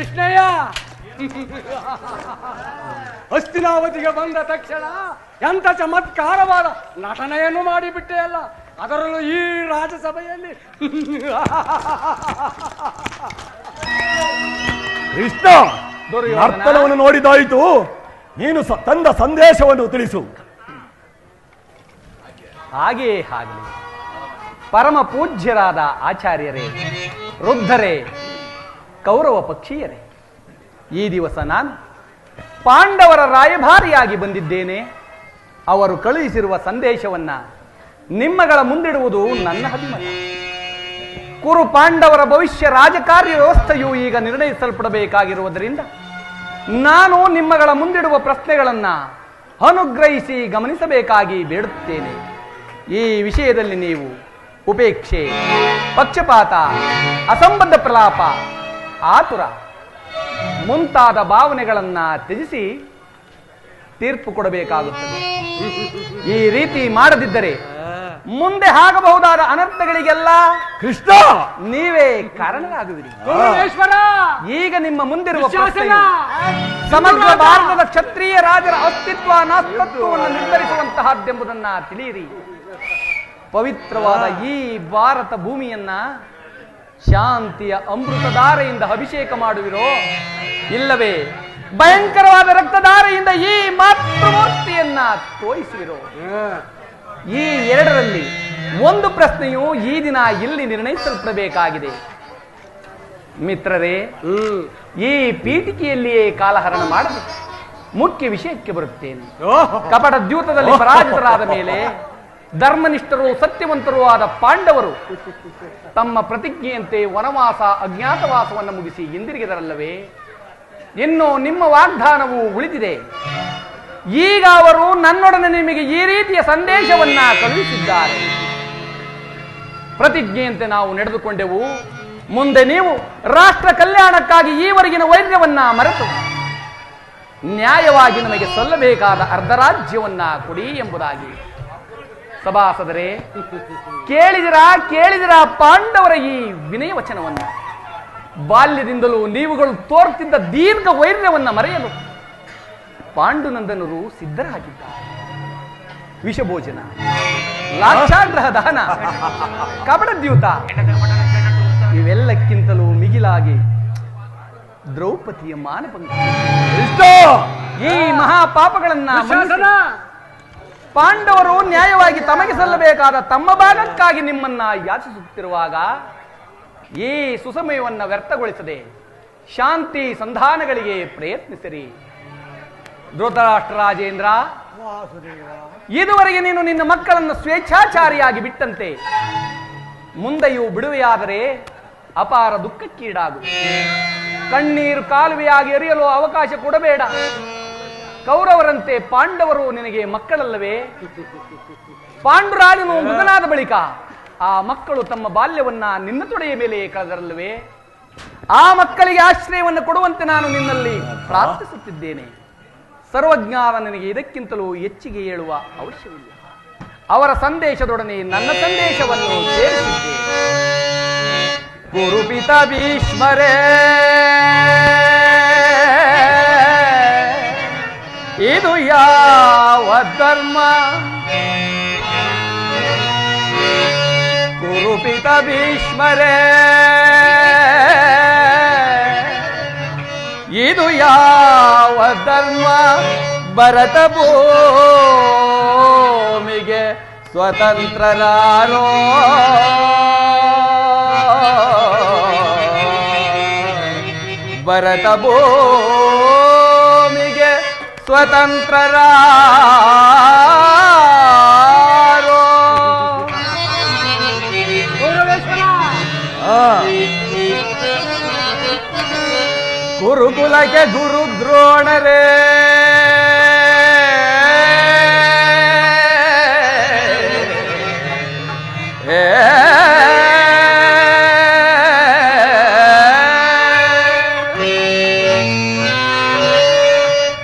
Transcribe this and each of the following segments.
ಕೃಷ್ಣಯ್ಯ ಹಸ್ತಿನಾವತಿಗೆ ಬಂದ ತಕ್ಷಣ ಎಂತ ಚಮತ್ಕಾರವಾದ ನಟನೆಯನ್ನು ಮಾಡಿಬಿಟ್ಟೆ ಅಲ್ಲ, ಅದರಲ್ಲೂ ಈ ರಾಜಸಭೆಯಲ್ಲಿ. ಕೃಷ್ಣ, ನರ್ತನವನ್ನು ನೋಡಿದಾಯಿತು, ನೀನು ತಂದ ಸಂದೇಶವನ್ನು ತಿಳಿಸು. ಹಾಗೆಯೇ ಆಗಲಿ. ಪರಮ ಪೂಜ್ಯರಾದ ಆಚಾರ್ಯರೇ, ವೃದ್ಧರೇ, ಕೌರವ ಪಕ್ಷೀಯರೇ, ಈ ದಿವಸ ನಾನು ಪಾಂಡವರ ರಾಯಭಾರಿಯಾಗಿ ಬಂದಿದ್ದೇನೆ. ಅವರು ಕಳುಹಿಸಿರುವ ಸಂದೇಶವನ್ನ ನಿಮ್ಮಗಳ ಮುಂದಿಡುವುದು ನನ್ನ ಅಭಿಮತ. ಕುರು ಪಾಂಡವರ ಭವಿಷ್ಯ ರಾಜಕಾರ್ಯ ವ್ಯವಸ್ಥೆಯು ಈಗ ನಿರ್ಣಯಿಸಲ್ಪಡಬೇಕಾಗಿರುವುದರಿಂದ ನಾನು ನಿಮ್ಮಗಳ ಮುಂದಿಡುವ ಪ್ರಶ್ನೆಗಳನ್ನ ಅನುಗ್ರಹಿಸಿ ಗಮನಿಸಬೇಕಾಗಿ ಬೇಡುತ್ತೇನೆ. ಈ ವಿಷಯದಲ್ಲಿ ನೀವು ಉಪೇಕ್ಷೆ, ಪಕ್ಷಪಾತ, ಅಸಂಬದ್ಧ ಪ್ರಲಾಪ, ಆತುರ ಮುಂತಾದ ಭಾವನೆಗಳನ್ನ ತ್ಯಜಿಸಿ ತೀರ್ಪು ಕೊಡಬೇಕಾಗುತ್ತದೆ. ಈ ರೀತಿ ಮಾಡದಿದ್ದರೆ ಮುಂದೆ ಆಗಬಹುದಾದ ಅನರ್ಥಗಳಿಗೆಲ್ಲ ಕೃಷ್ಣ ನೀವೇ ಕಾರಣರಾಗುವಿರಿ. ಈಗ ನಿಮ್ಮ ಮುಂದಿರುವ ಸಮಗ್ರ ಭಾರತದ ಕ್ಷತ್ರಿಯ ರಾಜರ ಅಸ್ತಿತ್ವ ನಾಸ್ತಿತ್ವವನ್ನು ನಿರ್ಧರಿಸುವಂತಹದ್ದೆಂಬುದನ್ನ ತಿಳಿಯಿರಿ. ಪವಿತ್ರವಾದ ಈ ಭಾರತ ಭೂಮಿಯನ್ನ ಶಾಂತಿಯ ಅಮೃತಧಾರೆಯಿಂದ ಅಭಿಷೇಕ ಮಾಡುವಿರೋ, ಇಲ್ಲವೇ ಭಯಂಕರವಾದ ರಕ್ತಧಾರೆಯಿಂದ ಈ ಮಾತೃಮೂರ್ತಿಯನ್ನ ತೋರಿಸುವಿರೋ? ಈ ಎರಡರಲ್ಲಿ ಒಂದು ಪ್ರಶ್ನೆಯು ಈ ದಿನ ಇಲ್ಲಿ ನಿರ್ಣಯಿಸಲ್ಪಡಬೇಕಾಗಿದೆ. ಮಿತ್ರರೇ, ಈ ಪೀಠಿಕೆಯಲ್ಲಿಯೇ ಕಾಲಹರಣ ಮಾಡದೆ ಮುಖ್ಯ ವಿಷಯಕ್ಕೆ ಬರುತ್ತೇನೆ. ಕಪಟ ದ್ಯೂತದಲ್ಲಿ ಪರಾಜಿತರಾದ ಮೇಲೆ ಧರ್ಮನಿಷ್ಠರು ಸತ್ಯವಂತರೂ ಆದ ಪಾಂಡವರು ತಮ್ಮ ಪ್ರತಿಜ್ಞೆಯಂತೆ ವನವಾಸ ಅಜ್ಞಾತವಾಸವನ್ನು ಮುಗಿಸಿ ಹಿಂದಿರುಗಿದರಲ್ಲವೇ? ಇನ್ನು ನಿಮ್ಮ ವಾಗ್ದಾನವು ಉಳಿದಿದೆ. ಈಗ ಅವರು ನನ್ನೊಡನೆ ನಿಮಗೆ ಈ ರೀತಿಯ ಸಂದೇಶವನ್ನ ಕಳುಹಿಸಿದ್ದಾರೆ. ಪ್ರತಿಜ್ಞೆಯಂತೆ ನಾವು ನಡೆದುಕೊಂಡೆವು. ಮುಂದೆ ನೀವು ರಾಷ್ಟ್ರ ಕಲ್ಯಾಣಕ್ಕಾಗಿ ಈವರೆಗಿನ ವೈರ್ಯವನ್ನ ಮರೆತು ನ್ಯಾಯವಾಗಿ ನಮಗೆ ಸಲ್ಲಬೇಕಾದ ಅರ್ಧ ರಾಜ್ಯವನ್ನ ಕೊಡಿ ಎಂಬುದಾಗಿ. ಸಭಾಸದರೇ, ಕೇಳಿದಿರಾ ಪಾಂಡವರ ಈ ವಿನಯ ವಚನವನ್ನ? ಬಾಲ್ಯದಿಂದಲೂ ನೀವುಗಳು ತೋರುತ್ತಿದ್ದ ದೀರ್ಘ ವೈರ್ಯವನ್ನ ಮರೆಯಲು ಪಾಂಡುನಂದನರು ಸಿದ್ಧರಾಗಿದ್ದಾರೆ. ವಿಷಭೋಜನ, ಲಾಕ್ಷಾಗ್ರಹ ದಹನ, ಕಪಟದ್ಯೂತ ಇವೆಲ್ಲಕ್ಕಿಂತಲೂ ಮಿಗಿಲಾಗಿ ದ್ರೌಪದಿಯ ಮಾನಭಂಗ, ಈ ಮಹಾಪಾಪಗಳನ್ನ ಪಾಂಡವರು ನ್ಯಾಯವಾಗಿ ತಮಗೆ ಸಲ್ಲಬೇಕಾದ ತಮ್ಮ ಭಾಗಕ್ಕಾಗಿ ನಿಮ್ಮನ್ನ ಯಾಚಿಸುತ್ತಿರುವಾಗ ಈ ಸುಸಮಯವನ್ನ ವ್ಯರ್ಥಗೊಳಿಸದೆ ಶಾಂತಿ ಸಂಧಾನಗಳಿಗೆ ಪ್ರಯತ್ನಿಸಿರಿ. ಧೃತರಾಷ್ಟ್ರ ರಾಜೇಂದ್ರ, ಇದುವರೆಗೆ ನೀನು ನಿನ್ನ ಮಕ್ಕಳನ್ನು ಸ್ವೇಚ್ಛಾಚಾರಿಯಾಗಿ ಬಿಟ್ಟಂತೆ ಮುಂದೆಯೂ ಬಿಡುವೆಯಾದರೆ ಅಪಾರ ದುಃಖಕ್ಕೀಡಾಗು. ಕಣ್ಣೀರು ಕಾಲುವೆಯಾಗಿ ಎರಿಯಲು ಅವಕಾಶ ಕೊಡಬೇಡ. ಕೌರವರಂತೆ ಪಾಂಡವರು ನಿನಗೆ ಮಕ್ಕಳಲ್ಲವೇ? ಪಾಂಡುರಾಜನು ಮೃಗನಾದ ಬಳಿಕ ಆ ಮಕ್ಕಳು ತಮ್ಮ ಬಾಲ್ಯವನ್ನ ನಿನ್ನ ತೊಡೆಯ ಮೇಲೆ ಕಳೆದರಲ್ಲವೇ? ಆ ಮಕ್ಕಳಿಗೆ ಆಶ್ರಯವನ್ನು ಕೊಡುವಂತೆ ನಾನು ನಿನ್ನಲ್ಲಿ ಪ್ರಾರ್ಥಿಸುತ್ತಿದ್ದೇನೆ. ಸರ್ವಜ್ಞಾನ ನಿನಗೆ ಇದಕ್ಕಿಂತಲೂ ಹೆಚ್ಚಿಗೆ ಹೇಳುವ ಅವಶ್ಯವಿಲ್ಲ. ಅವರ ಸಂದೇಶದೊಡನೆ ನನ್ನ ಸಂದೇಶವನ್ನು ಸೇರಿಸಿದ್ದೇನೆ. ಗುರುಪಿತ ಭೀಷ್ಮರೇ, ಇದು ಯಾವ ಧರ್ಮ? ಗುರುಪಿತ ಭೀಷ್ಮರೇ, ಇದು ಯಾವ ಧರ್ಮ? ಭರತ ಭೂಮಿಗೆ ಸ್ವತಂತ್ರರಾರೋ? ಭರತ ಭೂಮಿಗೆ ಸ್ವತಂತ್ರರಾರೋ? ಗುರುಕುಲಕ್ಕೆ ಗುರು ದ್ರೋಣರೇ,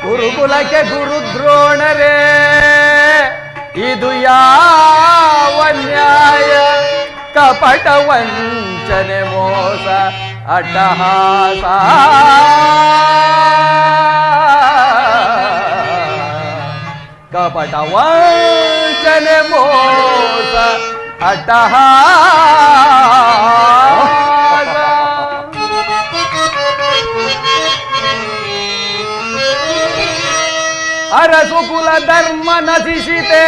ಗುರುಕುಲಕ್ಕೆ ಗುರು ದ್ರೋಣರೇ, ಇದು ಯಾವ ನ್ಯಾಯ? ಕಪಟ ವಂಚನೆ ಮೋಸ ಅಟ್ಟಹಾಸ ಕಪಟ ವಂಚನೆ ಮೋಸ ಅಟ್ಟಹಾಸ ಅರಸು ಕುಲ ಧರ್ಮ ನಶಿಸಿತೆ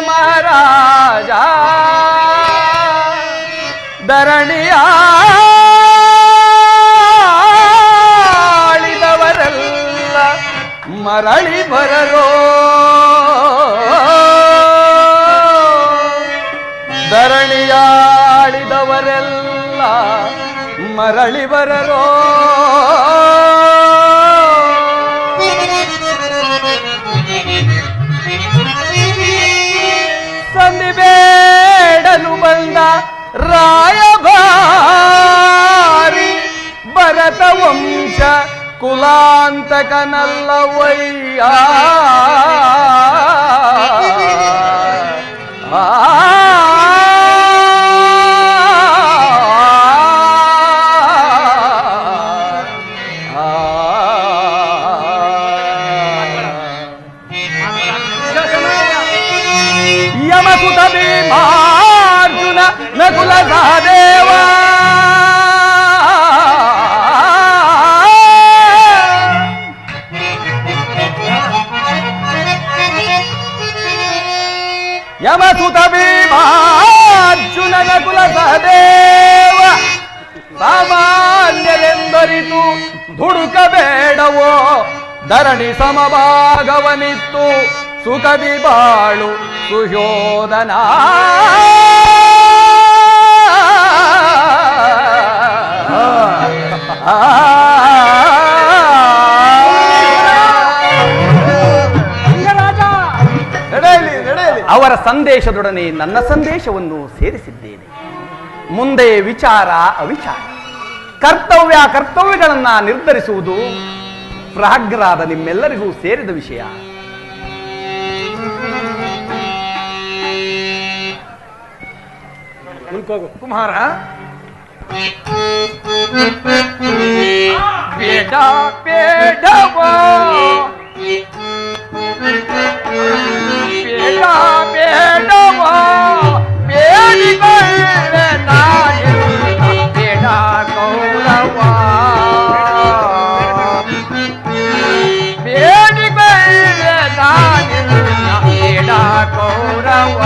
ಮಹಾರಾಜ ಧರಣಿಯಾಳಿದವರೆಲ್ಲ ಮರಳಿ ಬರರೋ ಧರಣಿಯಾಳಿದವರೆಲ್ಲ ಮರಳಿ ಬರರೋ ಸಂಧಿ ಬೇಡಲು ಬಂದ ರಾಯಭಾರಿ ಭರತ ವಂಶ ಕುಲಾಂತಕನಲ್ಲವಯ್ಯ ಯಮಸುತ ಭೀಮಾರ್ಜುನ ನಕುಲ ಸಹದೇವ ಯಮಸುತ ಭೀಮಾರ್ಜುನ ನಕುಲ ಸಹದೇವ ಸಾಮಾನ್ಯರೆಂದರಿತು ದುಡುಕಬೇಡವೋ ಧರಣಿ ಸಮಭಾಗವನಿತ್ತು ಸುಖದಿ ಬಾಳು ಸುಶೋಧನ ಅವರ ಸಂದೇಶದೊಡನೆ ನನ್ನ ಸಂದೇಶವನ್ನು ಸೇರಿಸಿದ್ದೇನೆ. ಮುಂದೆ ವಿಚಾರ ಅವಿಚಾರ ಕರ್ತವ್ಯಗಳನ್ನ ನಿರ್ಧರಿಸುವುದು ಪ್ರಾಜ್ಞರಾದ ನಿಮ್ಮೆಲ್ಲರಿಗೂ ಸೇರಿದ ವಿಷಯ. ಕುಮಾರ ಬೇಡ ಬೇಡವೋ ಬೇಡ ಬೇಡವೋ ಬೇಡಿಕೊಳ್ಳೆ ನಾನಿಲ್ಲ ಬೇಡ ಗೌರವ ಬೇಡಿಕೊಳ್ಳೆ ನಾನಿಲ್ಲ ಬೇಡ ಗೌರವ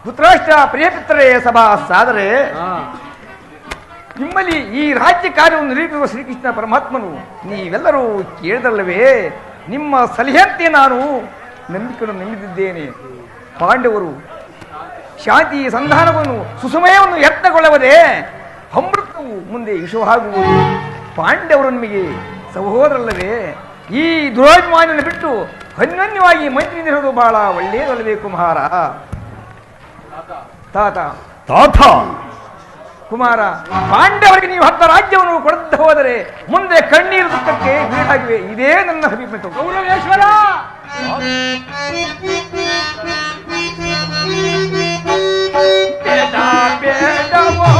ಧೃತರಾಷ್ಟ್ರ ಪ್ರಿಯಪಿತ್ರೇ ಸಭಾ ಸಾದರೆ ನಿಮ್ಮಲ್ಲಿ ಈ ರಾಜ್ಯ ಕಾರ್ಯವನ್ನು ನಿರೂಪಿಸುವ ಶ್ರೀಕೃಷ್ಣ ಪರಮಾತ್ಮನು ನೀವೆಲ್ಲರೂ ಕೇಳಿದಲ್ಲವೇ? ನಿಮ್ಮ ಸಲಹೆಯಂತೆ ನಾನು ನಂಬಿಕೆಯನ್ನು ನಂಬಿದ್ದೇನೆ. ಪಾಂಡವರು ಶಾಂತಿ ಸಂಧಾನವನ್ನು ಸುಸಮಯವನ್ನು ಯತ್ನಗೊಳ್ಳವದೆ ಅಮೃತವು ಮುಂದೆ ವಿಷವಾಗುವುದು. ಪಾಂಡವರು ನಿಮಗೆ ಸಹೋದರಲ್ಲವೇ? ಈ ದುರಾಭಿಮಾನಿಯನ್ನು ಬಿಟ್ಟು ಅನ್ಯೋನ್ಯವಾಗಿ ಮೈತ್ರಿಯಿಂದಿರೋದು ಬಹಳ ಒಳ್ಳೆಯದಲ್ಲವೇ ಕುಮಾರ? ತಾತ ತಾತ ಕುಮಾರ, ಪಾಂಡವರಿಗೆ ನೀವು 10 ರಾಜ್ಯವನ್ನು ಕೊಡದ ಹೋದರೆ ಮುಂದೆ ಕಣ್ಣೀರು ದುಃಖಕ್ಕೆ ಬೀಡಾಗಿವೆ. ಇದೇ ನನ್ನ ಅಭಿಮತ. ಗೌರವೇಶ್ವರ ಬೇಡವೋ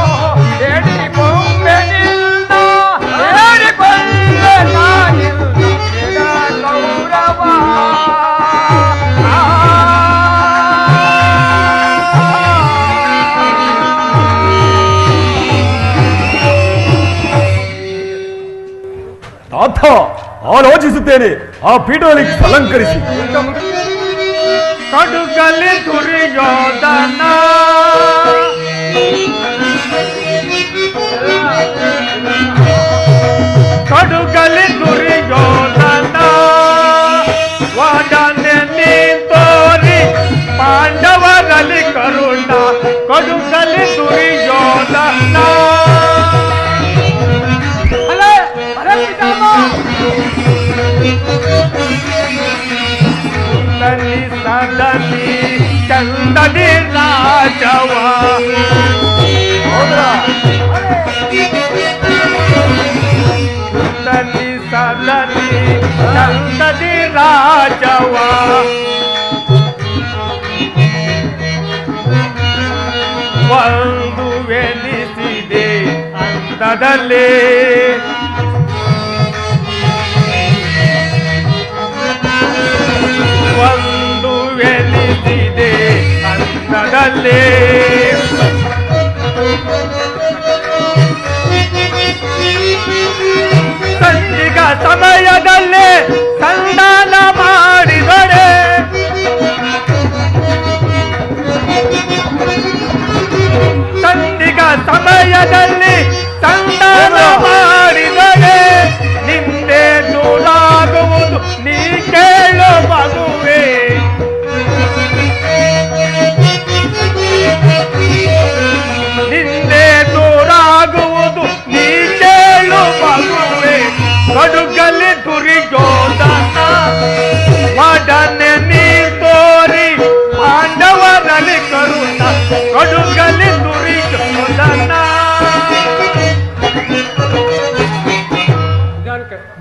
ಗೌರವ ಆಲೋಚಿಸುತ್ತೇನೆ. ಆ ಪೀಠದಲ್ಲಿ ಅಲಂಕರಿಸಿ. ಕಡುಗಲಿ ದುರ್ಯೋಧನ ಕಡುಗಲಿ ದುರ್ಯೋಧನ ಒಡನೆ ನಿಂತೋರಿ ಪಾಂಡವರಲ್ಲಿ ಕರುಣ ಕಡುಗಲಿ ದುರ್ಯೋಧನ ಸದನಿ ಚಂದನಿ ರಾಜವ ಸದನಿ ಸದನಿ ಚಂದನಿ ರಾಜವ ಒಂದು ವೆನಿಸಿದೆ ಅಂದದಲ್ಲಿ ಒಂದು ವೆನಿಸಿದೆ ಅನ್ನದಲ್ಲಿ ಸಂಧಿಗ ಸಮಯದಲ್ಲಿ ಸಂಧಾನ ಮಾಡಿದರೆ ಸಂಧಿಗ ಸಮಯದಲ್ಲಿ ಸಂಧಾನ ಮಾಡಿದರೆ ನಿಂದೆ ನೂರಾಗುವುದು ನೀ ಕೇಳು ಮಗುವೆ ನಿಂದೆ ನೂರಾಗುವುದು ನೀ ಕೇಳು ಮಗುವೆ ಕಡುಗಲಿ ದುರ್ಯೋಧನ ಒಡನೆ ನೀ ತೋರಿ ಪಾಂಡವರಲ್ಲಿ ಕರುಣ ಕಡುಗಲಿ ದುರ್ಯೋಧನ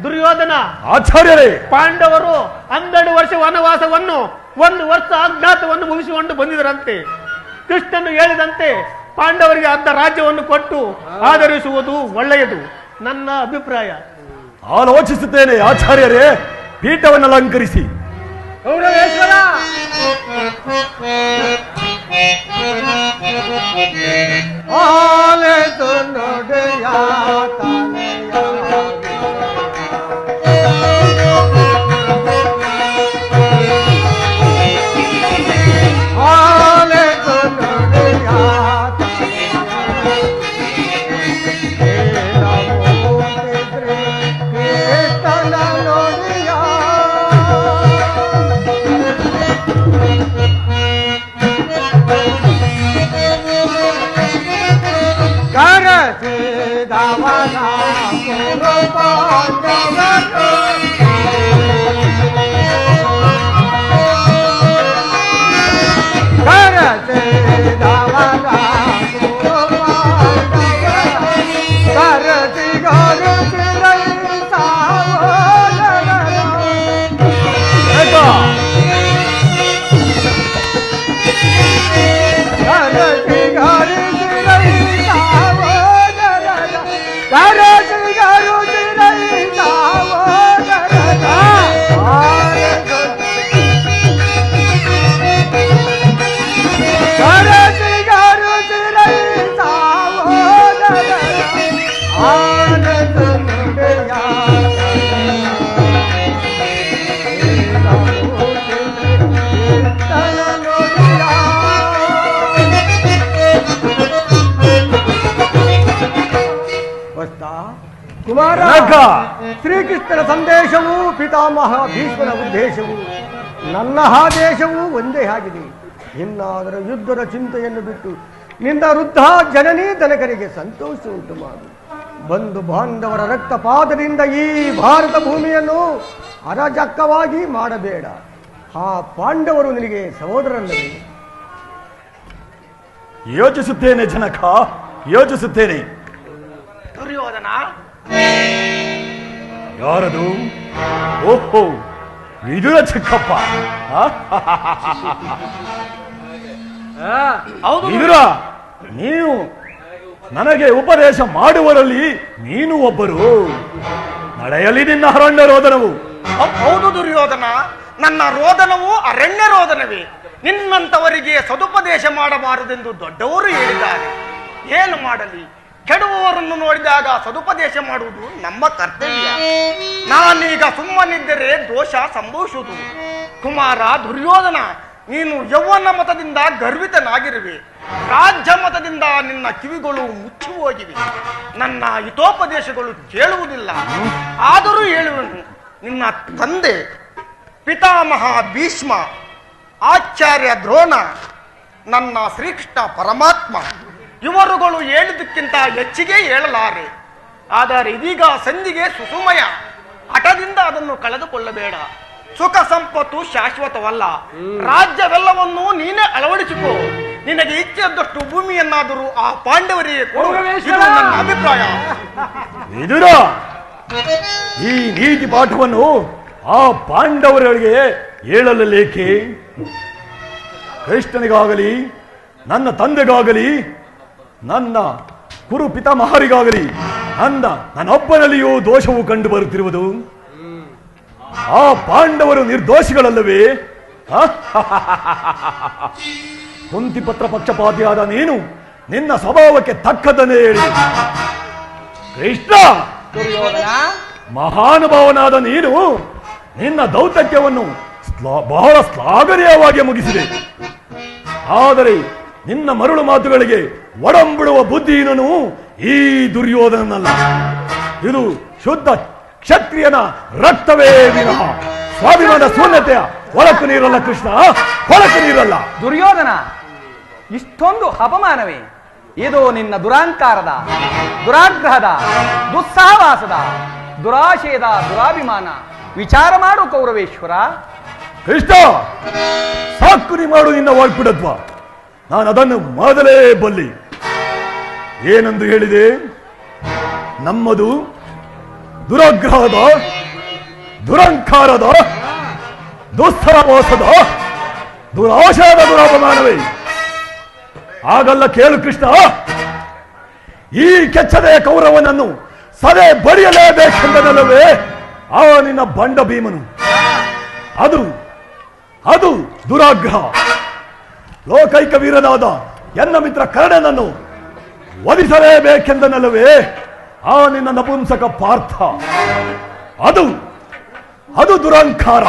ದುರ್ಯೋಧನ ಆಚಾರ್ಯರೇ, ಪಾಂಡವರು 12 ವರ್ಷ ವನವಾಸವನ್ನು 1 ವರ್ಷ ಅಜ್ಞಾತವನ್ನು ಮುಗಿಸಿಕೊಂಡು ಬಂದಿದರಂತೆ. ಕೃಷ್ಣನು ಹೇಳಿದಂತೆ ಪಾಂಡವರಿಗೆ ಅರ್ಧ ರಾಜ್ಯವನ್ನು ಕೊಟ್ಟು ಆಧರಿಸುವುದು ಒಳ್ಳೆಯದು ನನ್ನ ಅಭಿಪ್ರಾಯ. ಆಲೋಚಿಸುತ್ತೇನೆ. ಆಚಾರ್ಯರೇ, ಪೀಠವನ್ನು ಅಲಂಕರಿಸಿ. ಗೌರವೇಶ್ವರ ಆಲೆತು ನೋಡೆಯ ಶ್ರೀಕೃಷ್ಣನ ಸಂದೇಶವು ಪಿತಾಮಹ ಭೀಷ್ಮನ ಉದ್ದೇಶವು ನನ್ನ ಆದೇಶವೂ ಒಂದೇ ಆಗಿದೆ. ಇನ್ನಾದರೂ ಯುದ್ಧದ ಚಿಂತೆಯನ್ನು ಬಿಟ್ಟು ನಿನ್ನ ವೃದ್ಧ ಜನನಿ ದನಕರಿಗೆ ಸಂತೋಷ ಉಂಟು ಮಾಡು. ಬಂಧು ಬಾಂಧವರ ರಕ್ತಪಾತದಿಂದ ಈ ಭಾರತ ಭೂಮಿಯನ್ನು ಅರಾಜಕವಾಗಿ ಮಾಡಬೇಡ. ಆ ಪಾಂಡವರು ನಿನಗೆ ಸಹೋದರಲ್ಲವೇ? ಯೋಚಿಸುತ್ತೇನೆ ಜನಕ, ಯೋಚಿಸುತ್ತೇನೆ. ದುರ್ಯೋಧನ ಯಾರದು? ಓಹೋ, ವಿದುರ ಚಿಕ್ಕಪ್ಪ. ವಿದುರ, ನೀವು ನನಗೆ ಉಪದೇಶ ಮಾಡುವರಲ್ಲಿ ನೀನು ಒಬ್ಬರು. ನಡೆಯಲಿ ನಿನ್ನ ಅರಣ್ಯ ರೋದನವು. ಹೌದು ದುರ್ಯೋಧನ, ನನ್ನ ರೋದನವು ಅರಣ್ಯ ರೋದನವೇ. ನಿನ್ನಂತವರಿಗೆ ಸದುಪದೇಶ ಮಾಡಬಾರದೆಂದು ದೊಡ್ಡವರು ಹೇಳಿದ್ದಾರೆ. ಏನು ಮಾಡಲಿ, ಕೆಡುವವರನ್ನು ನೋಡಿದಾಗ ಸದುಪದೇಶ ಮಾಡುವುದು ನಮ್ಮ ಕರ್ತವ್ಯ. ನಾನೀಗ ಸುಮ್ಮನಿದ್ದರೆ ದೋಷ ಸಂಭವಿಸುವುದು. ಕುಮಾರ ದುರ್ಯೋಧನ, ನೀನು ಯೌವನ ಮತದಿಂದ ಗರ್ವಿತನಾಗಿರುವೆ. ರಾಜ್ಯ ಮತದಿಂದ ನಿನ್ನ ಕಿವಿಗಳು ಮುಚ್ಚಿ ಹೋಗಿವೆ. ನನ್ನ ಹಿತೋಪದೇಶಗಳು ಕೇಳುವುದಿಲ್ಲ. ಆದರೂ ಹೇಳುವೆನು, ನಿನ್ನ ತಂದೆ ಪಿತಾಮಹ ಭೀಷ್ಮ, ಆಚಾರ್ಯ ದ್ರೋಣ, ನನ್ನ ಶ್ರೀಕೃಷ್ಣ ಪರಮಾತ್ಮ ಇವರುಗಳು ಹೇಳಿದ್ದಕ್ಕಿಂತ ಹೆಚ್ಚಿಗೆ ಹೇಳಲಾರೆ. ಆದರೆ ಇದೀಗ ಸಂಧಿಗೆ ಸುಸುಮಯ. ಹಠದಿಂದ ಅದನ್ನು ಕಳೆದುಕೊಳ್ಳಬೇಡ. ಸುಖ ಸಂಪತ್ತು ಶಾಶ್ವತವಲ್ಲ. ರಾಜ್ಯವೆಲ್ಲವನ್ನೂ ನೀನೇ ಅಳವಡಿಸಿಕೋ. ನಿನಗೆ ಇಚ್ಛೆಯದ್ದಷ್ಟು ಭೂಮಿಯನ್ನಾದರೂ ಆ ಪಾಂಡವರಿಗೆ ಕೊಡು. ಇದು ನನ್ನ ಅಭಿಪ್ರಾಯ. ವಿದುರ, ಈ ನೀತಿ ಪಾಠವನ್ನು ಆ ಪಾಂಡವರಿಗೆ ಹೇಳಲೇಕೆ? ಕೃಷ್ಣನಿಗಾಗಲಿ, ನನ್ನ ತಂದೆಗಾಗಲಿ, ನನ್ನ ಕುರು ಪಿತಾಮಹರಿಗಾಗಲಿ ನನ್ನೊಬ್ಬನಲ್ಲಿಯೂ ದೋಷವು ಕಂಡು ಬರುತ್ತಿರುವುದು. ಆ ಪಾಂಡವರು ನಿರ್ದೋಷಿಗಳಲ್ಲವೇ? ಕುಂತಿಪತ್ರ ಪಕ್ಷಪಾತಿಯಾದ ನೀನು ನಿನ್ನ ಸ್ವಭಾವಕ್ಕೆ ತಕ್ಕದನ್ನೇ ಹೇಳಿ. ಕೃಷ್ಣ, ದುರ್ಯೋಧನ, ಮಹಾನುಭಾವನಾದ ನೀನು ನಿನ್ನ ದೌತ್ಯವನ್ನು ಬಹಳ ಶ್ಲಾಘನೀಯವಾಗಿ ಮುಗಿಸಿದೆ. ಆದರೆ ನಿನ್ನ ಮರುಳು ಮಾತುಗಳಿಗೆ ಒಡಂಬಿಡುವ ಬುದ್ಧಿನೂ ಈ ದುರ್ಯೋಧನನಲ್ಲ. ಇದು ಶುದ್ಧ ಕ್ಷತ್ರಿಯನ ರಕ್ತವೇ ವಿನಃ ಸ್ವಾಭಿಮಾನ ಶೂನ್ಯತೆಯ ಹೊಳಕು ನೀರಲ್ಲ. ಕೃಷ್ಣ, ಹೊಳಕು ನೀರಲ್ಲ. ದುರ್ಯೋಧನ, ಇಷ್ಟೊಂದು ಅಪಮಾನವೇ? ಇದು ನಿನ್ನ ದುರಾಂಕಾರದ, ದುರಾಗ್ರಹದ, ದುಸ್ಸಹವಾಸದ, ದುರಾಶಯದ ದುರಾಭಿಮಾನ. ವಿಚಾರ ಮಾಡು ಕೌರವೇಶ್ವರ. ಕೃಷ್ಣ, ಸಾಕು ನೀ ಮಾಡು ನಿನ್ನ ವಾಗ್ಬಿಡತ್ವ. ನಾನು ಅದನ್ನು ಮೊದಲೇ ಬಲ್ಲಿ. ಏನೆಂದು ಹೇಳಿದೆ? ನಮ್ಮದು ದುರಾಗ್ರಹದ, ದುರಂಕಾರದ, ದುಸ್ಸಹವಾಸದ, ದುರಾಶಯದ ದುರಾಪಮಾನವೇ. ಆಗಲ್ಲ ಕೇಳು ಕೃಷ್ಣ, ಈ ಕೆಚ್ಚದೆ ಕೌರವನನ್ನು ಸದೆ ಬಡಿಯಲೇಬೇಕೆಂದನಲ್ಲವೇ ಆ ನಿನ್ನ ಬಂಡ ಭೀಮನು. ಅದು ದುರಾಗ್ರಹ. ಲೋಕೈಕ ವೀರನಾದ ಎನ್ನ ಮಿತ್ರ ಕರ್ಣನನ್ನು ವಧಿಸಲೇಬೇಕೆಂದನಲ್ಲವೇ ಆ ನಿನ್ನ ನಪುಂಸಕ ಪಾರ್ಥ. ಅದು ದುರಂಕಾರ.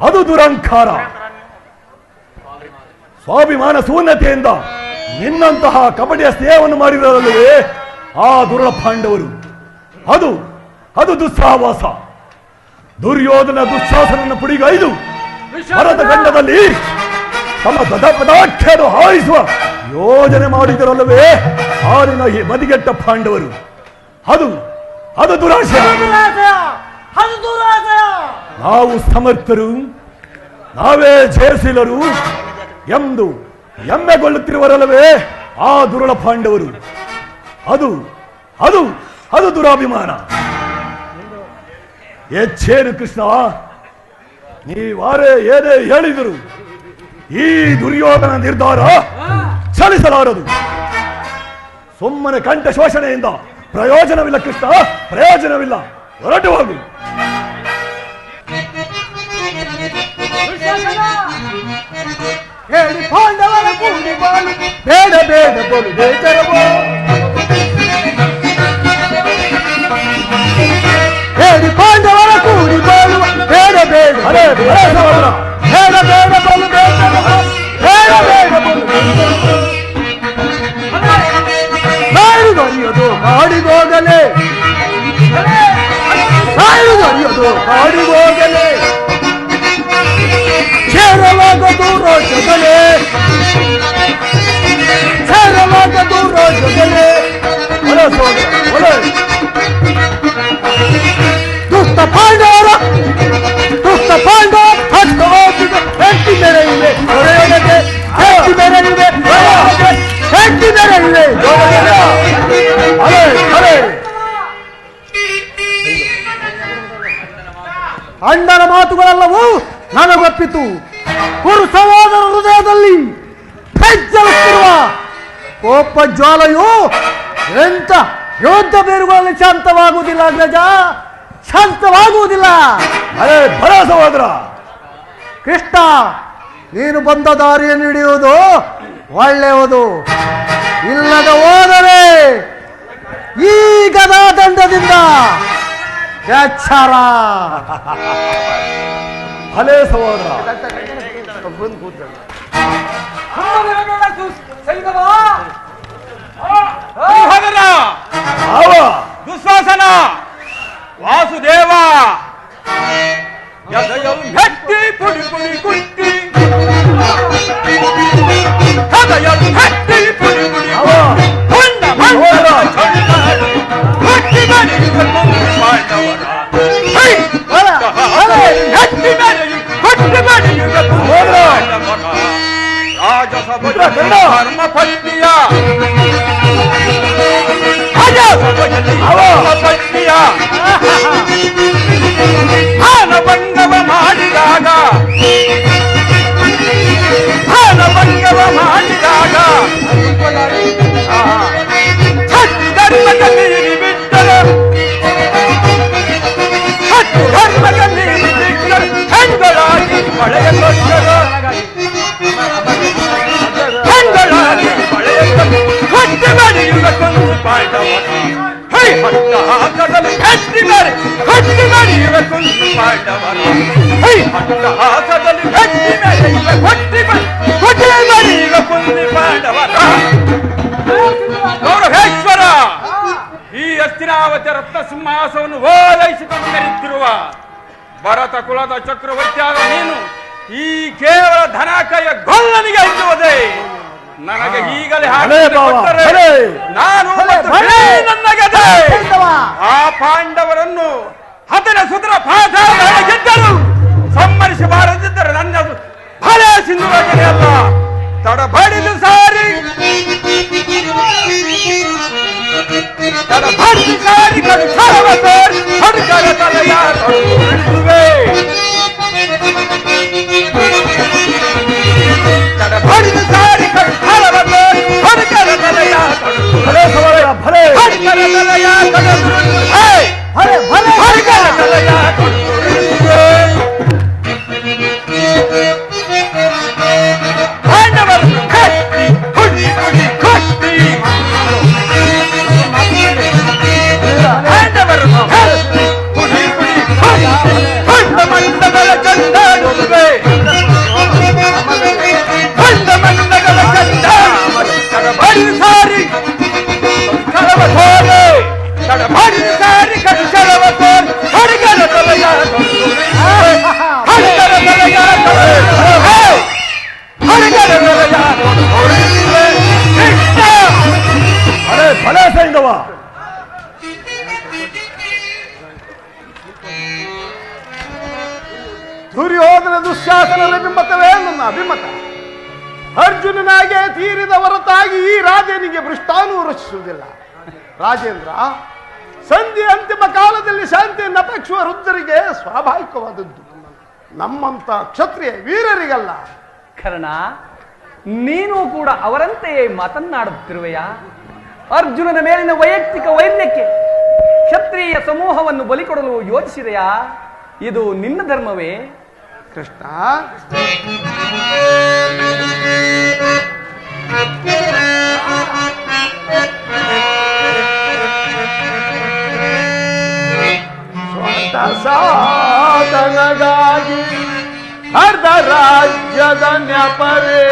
ಅದು ದುರಂಕಾರ. ಸ್ವಾಭಿಮಾನ ಶೂನ್ಯತೆಯಿಂದ ನಿನ್ನಂತಹ ಕಪಟಿಯ ಸ್ನೇಹವನ್ನು ಮಾಡಿರಲಲ್ಲವೇ ಆ ದುರುಳ ಪಾಂಡವರು. ಅದು ದುಸ್ಸಾಹವಾಸ. ದುರ್ಯೋಧನ ದುಶ್ಯಾಸನನ್ನು ಪುಡಿಗೈದು ಭರತ ಖಂಡದಲ್ಲಿ ತಮ್ಮ ಪದಾಖ್ಯನು ಹಾಯಿಸುವ ಯೋಜನೆ ಮಾಡಿದರಲ್ಲವೇ ಆ ನಿನ್ನ ಬದಿಗೆಟ್ಟ ಪಾಂಡವರು. ಅದು ದುರಾಶಯ. ನಾವು ಸಮರ್ಥರು, ನಾವೇ ಜಯಶೀಲರು ಎಂದು ಹೆಮ್ಮೆಗೊಳ್ಳುತ್ತಿರುವರಲ್ಲವೇ ಆ ದುರುಳ ಪಾಂಡವರು. ಅದು ದುರಾಭಿಮಾನ. ಹೆಚ್ಚೇನು ಕೃಷ್ಣ, ನೀವಾರೇ ಏನೇ ಹೇಳಿದರು ಈ ದುರ್ಯೋಧನ ನಿರ್ಧಾರ ಚಲಿಸಲಾರದು. ಸುಮ್ಮನೆ ಕಂಠ ಶೋಷಣೆಯಿಂದ ಪ್ರಯೋಜನವಿಲ್ಲ ಕೃಷ್ಣ, ಪ್ರಯೋಜನವಿಲ್ಲ. ಹೊರಟು ಹೋಗು. ಹೇಳಿ ಪಾಂಡವರ ಕೂಡಿ ಬಾಳು, ಬೇಡ ಬೇಡ ಬೋಲು ಬೇಜರವೋ. ಹೇಳಿ ಪಾಂಡವರ ಕೂಡಿ ಬಾಳು, ಬೇಡ ಬೇಡ ಬೇಡ ಬೇಡ ಬೋಲು ಬೇಜರವೋ. ಬೇಡ ಬೇಡ ಬೋಲು ಬೇಜರವೋ. ಕಾಡಿಗೊರಿಯೋದು ಕಾಡಿಗೋಗಲೇ, ಕಾಡಿಗೊರಿಯೋದು ಕಾಡಿಗೋಗಲೇ. ಸೇರಲಾಗದು ರೋಷಗಳೇ, ಸೇರಲಾಗದು ರೋಷಗಳೇ. ದುಷ್ಟ ಪಾಂಡವರ ಹತ್ತು ಹೋಗಿದ ಹೆಂಡತಿ ಮೆರೆಯುವೆ ಹೊರೆಯೊಳಗೆ, ಹೆಂಡತಿ ಮೆರೆಯುವೆ ಹೊರೆಯೊಳಗೆ, ಹೆಂಡತಿ ಮೆರೆಯುವೆ. ಅಣ್ಣನ ಮಾತುಗಳೆಲ್ಲವೂ ನನಗೊಪ್ಪಿತು. ಕುರು ಸಹೋದರ ಹೃದಯದಲ್ಲಿ ಹೆಜ್ಜೆಯುತ್ತಿರುವ ಕೋಪ ಜ್ವಾಲೆಯು ಎಂತ ಯೋಧ ಬೇರುಗಳಲ್ಲಿ ಶಾಂತವಾಗುವುದಿಲ್ಲ ಅಗ್ರಜ, ಶಾಂತವಾಗುವುದಿಲ್ಲ. ಬರ ಸಹೋದರ ಕೃಷ್ಣ, ನೀನು ಬಂದ ದಾರಿಯನ್ನು ಹಿಡಿಯುವುದು ಒಳ್ಳೆಯದು. ಇಲ್ಲದ ಹೋದರೆ ಈ ಗದಾದಂಡದಿಂದ ಎಚ್ಚರ. ಭಲೆ ಸಹೋದರ. ಆವ ದುಶ್ವಾಸನ ವಾಸುದೇವ ಎದೆಯು ಮೆಟ್ಟಿ ಪುಡಿ ಪುಡಿ ಕುಟ್ಟಿ ಎದೆಯು ಮೆಟ್ಟಿ ಪುಡಿ ಪುಡಿ ಆವ ಹೊಂಡ ಸಹೋದರ. ಹೊಟ್ಟಿ ಮಾಡಿ ಪಾಂಡವರ ಹೆಟ್ಟಿ ಮಾಡಿ ಹೊಟ್ಟಿ ಮಾಡಿ ರಾಜಸಭ ಧರ್ಮ ಪತ್ನಿಯ ಪತ್ನಿಯ ಹಾನಭಂಗವ ಮಾಡಿದಾಗ ಹಾನಭಂಗವ ಮಾಡಿದಾಗ ಹತ್ತು ಧರ್ಮದ ಮೀರಿ ಬಿಟ್ಟರು ಹತ್ತು ಧರ್ಮದ ಮೀರಿ ಬಿಟ್ಟರು ಹೆಣ್ಗಳಾಗಿ ಮಳೆಯ ಕೊಟ್ಟರು ಹೆಣ್ಗಳಾಗಿ ಮಳೆಯ ಹೊಟ್ಟೆ ಮಾಡಿ ಇವಕ್ಕೊಂದು ಪಾಂಡವನ ಹೈ ಹಟ್ಟ ಹಾಕದಲ್ಲಿ ಹೆಟ್ಟಿ ಮಾಡಿ ಹೊಟ್ಟೆ ಮಾಡಿ ಇವಕ್ಕೊಂದು ಪಾಂಡವನ ಹೈ ಹಟ್ಟ ಹಾಕದಲ್ಲಿ ಹೆಟ್ಟಿ ಮೇಲೆ ಇವ ಹೊಟ್ಟೆ ಮಾಡಿ ಇವಕ್ಕೊಂದು ಪಾಂಡವನ ಗೌರವೇಶ್ವರ ಈ ಹಸ್ತಿನಾವತಿ ರತ್ನ ಸಿಂಹಾಸವನ್ನು ಓಲೈಸಿಕೊಂಡು ಮೆರೆಯುತ್ತಿರುವ ಭರತ ಕುಲದ ಚಕ್ರವರ್ತಿಯಾದ ನೀನು ಈ ಕೇವಲ ಧನಕಯ ಗೊಲ್ಲನಿಗೆ ಅಂಜುವುದೇ ನನಗೆ ಈಗಲೇ ನಾನು ನನ್ನ ಗದೆ ಆ ಪಾಂಡವರನ್ನು ಹತನ ಸುತರ ಪಾಠ ಗೆದ್ದರು ಸಂಹರಿಸಬಾರದಿದ್ದರೆ ನನ್ನ ಭಲೆ ಸಿಂಧುವಾಗಿದೆ ಅಲ್ಲ ತಡಬಡಿದು ಸಾರಿ ತಡಬಡಿದು ಸಾರಿ ಕಡು ಛಲವ ತೋರಿ ಹುಡುಗರ ತಲೆಯ ತೊಡುವೆ ತಡಬಡಿದು ಸಾರಿ ಕಡು ಛಲವ ತೋರಿ ಹುಡುಗರ ತಲೆಯ ಭಲೆ ಸಹೋದರ ಭಲೆ. ಹುಡುಗರ ತಲೆಯ ಹುಡುಗರ ತಲೆಯ ಪಾಂಡವರನ್ನು ಕಟ್ಟಿ ಹುಡಿ ಹುಡಿ ಕಟ್ಟಿ ಪಾಂಡವರನ್ನು ಕಟ್ಟಿ ಹುಡಿ ಹುಡಿ ಹೊಂಡ ಮಂಡಗಳ ಚಂದಾಡುವೆ ಹೊಂಡ ಮಂಡಗಳ ಚಂದ ತಡಬಡಿದು ಸಾರಿ ಕಳವ ತೋರೆ ತಡಬಡಿದು ಸಾರಿ ಕಳವ ತೋರೆ ಹುಡುಗರ ತಲೆಯ ಹುಡುಗರ ತಲೆಯ ಭಲೆ ಭಲೆ ಸೈಂಧವ. ದುರ್ಯೋಧನ ದುಶ್ಯಾಸನರ ಅಭಿಮತವೇ ನನ್ನ ಅಭಿಮತ. ಅರ್ಜುನನಾಗೆ ತೀರಿದ ಹೊರತಾಗಿ ಈ ರಾಜನಿಗೆ ಭ್ರಷ್ಟಾನು ರಚಿಸುವುದಿಲ್ಲ. ರಾಜೇಂದ್ರ, ಸಂಧಿ ಅಂತಿಮ ಕಾಲದಲ್ಲಿ ಶಾಂತಿಯನ್ನು ಅಪೇಕ್ಷುವ ವೃದ್ಧರಿಗೆ ಸ್ವಾಭಾವಿಕವಾದದ್ದು, ನಮ್ಮಂತ ಕ್ಷತ್ರಿಯ ವೀರರಿಗಲ್ಲ. ಕರ್ಣ, ನೀನು ಕೂಡ ಅವರಂತೆಯೇ ಮಾತನ್ನಾಡುತ್ತಿರುವೆಯಾ? ಅರ್ಜುನನ ಮೇಲಿನ ವೈಯಕ್ತಿಕ ವೈರ್ಯಕ್ಕೆ ಕ್ಷತ್ರಿಯ ಸಮೂಹವನ್ನು ಬಲಿಕೊಡಲು ಯೋಚಿಸಿದೆಯಾ? ಇದು ನಿನ್ನ ಧರ್ಮವೇ? ಕೃಷ್ಣ, ಸ್ವಂತ ಸಾಧನಗಾಗಿ ಅರ್ಧ ರಾಜ್ಯದ ನೆಪವೇ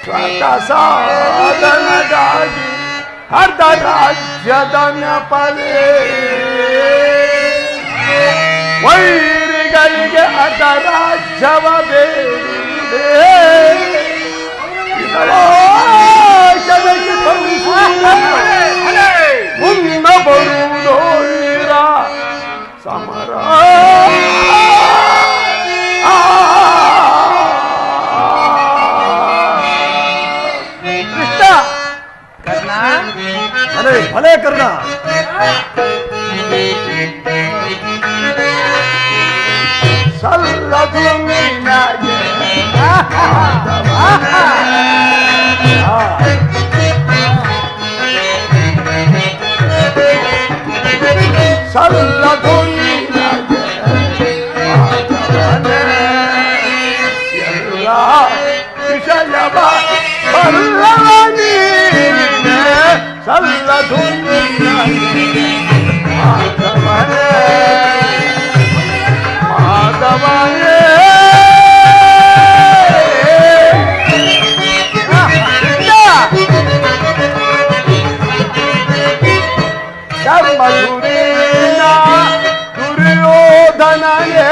ಸ್ವಂತ ಸಾಧನಗಾಗಿ ಅರ್ಧ ರಾಜ್ಯದ ನೆಪವೇ ವೈರಿಗಳಿಗೆ ಅರ್ಧ ರಾಜ್ಯವ ಬೇಡಿದೆ ಮುನ್ನ ಬರುವುದೋ ವೀರ ಸಮರ ಕೃಷ್ಣ. ಕರ್ಣ, ಭಲೆ ಭಲೆ ಕರ್ಣ. ಸಲ್ಲದು ನಿನಗೆ ಸಲ್ಲದು ನಿನಗೆ ಸಲ್ಲದು ಮಾಧವನೇ ಮಾಧವನೇ ಧರ್ಮಧುರೀನ ದುರ್ಯೋಧನನೇ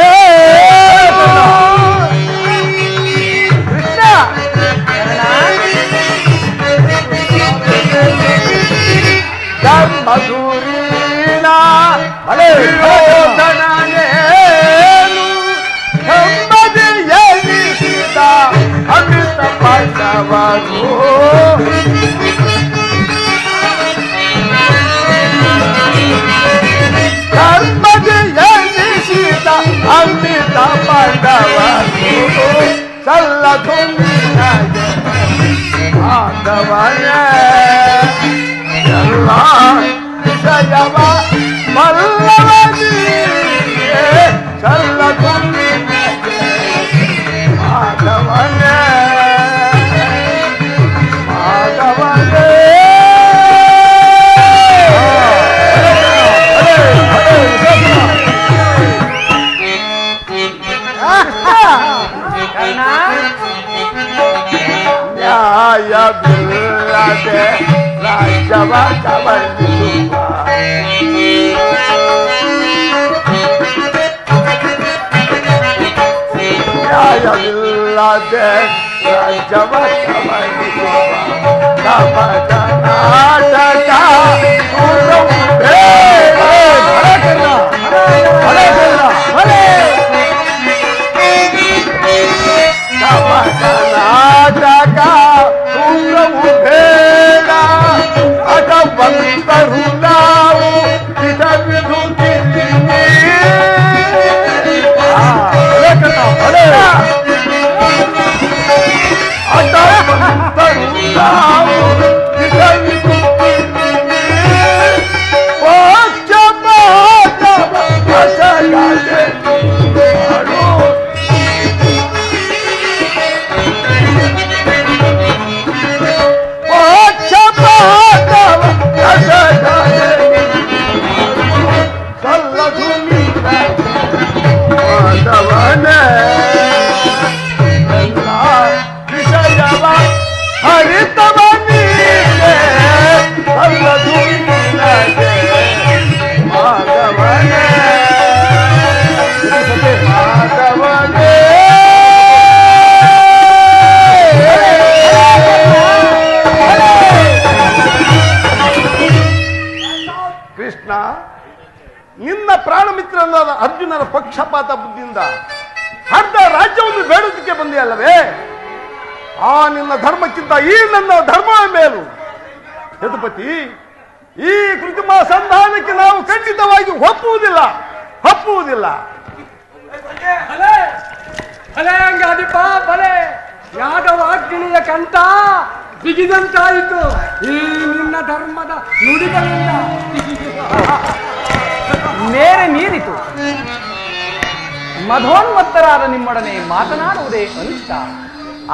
ಧರ್ಮಧುರೀನ ದುರ್ಯೋಧನನೇನು ಹೆಮ್ಮದಿಯಲ್ಲಿಸಿದ ಅಮೃತ ಪಾಂಡವರು ಧರ್ಮದಿಯಲ್ಲಿಸಿದ ಅಮೃತ ಪಾಂಡವರು ಸಲ್ಲದು ನಿನಗೆ ಮಾಧವನೇ ಎಲ್ಲ ವಿಷಯವ ಬಲ್ಲವನಿಗೆ ಸಲ್ಲದು ನಿನಗೆ ಮಾಧವನೇ ಮಾಧವನೇ ನ್ಯಾಯವಿಲ್ಲದೆ ರಾಜ್ಯವ ಕಬಳಿಸುವ ನ್ಯಾಯವಿಲ್ಲದೆ ರಾಜ್ಯವ ಕಬಳಿಸುವ ಕಪಟ ನಾಟಕ ಕರ್ನಾಟಕ ತುಂಗವು ಬೇಡ ಅಟವಂತರು ನಾವು ಇಟವಿದು ಅಟವಂತರು ನಾವು ಇಟವಿದು ಕೃಷ್ಣ, ನಿನ್ನ ಪ್ರಾಣ ಮಿತ್ರನಾದ ಅರ್ಜುನನ ಪಕ್ಷಪಾತ ಬುದ್ಧಿಯಿಂದ ಅರ್ಧ ರಾಜ್ಯವನ್ನು ಬೇಡುವುದಕ್ಕೆ ಬಂದೆಯಲ್ಲವೇ? ಆ ನಿನ್ನ ಧರ್ಮಕ್ಕಿಂತ ಈ ನನ್ನ ಧರ್ಮವೇ ಮೇಲು. ಯದುಪತಿ, ಈ ಕೃತ್ರಿಮ ಸಂಧಾನಕ್ಕೆ ನಾವು ಖಂಡಿತವಾಗಿ ಒಪ್ಪುವುದಿಲ್ಲ. ಹಂಗಾದಿಪ್ಪ ಬಲೆ ಯಾದವಾಗ್ನಿಯ ಕಂಠ ಬಿಗಿದಂತಾಯಿತು ಈ ನಿನ್ನ ಧರ್ಮದ ನುಡಿಗಳಿಂದ. ಮೇರೆ ಮೀರಿತು. ಮಧೋನ್ಮತ್ತರಾದ ನಿಮ್ಮೊಡನೆ ಮಾತನಾಡುವುದೇ ಅನಿಷ್ಟ.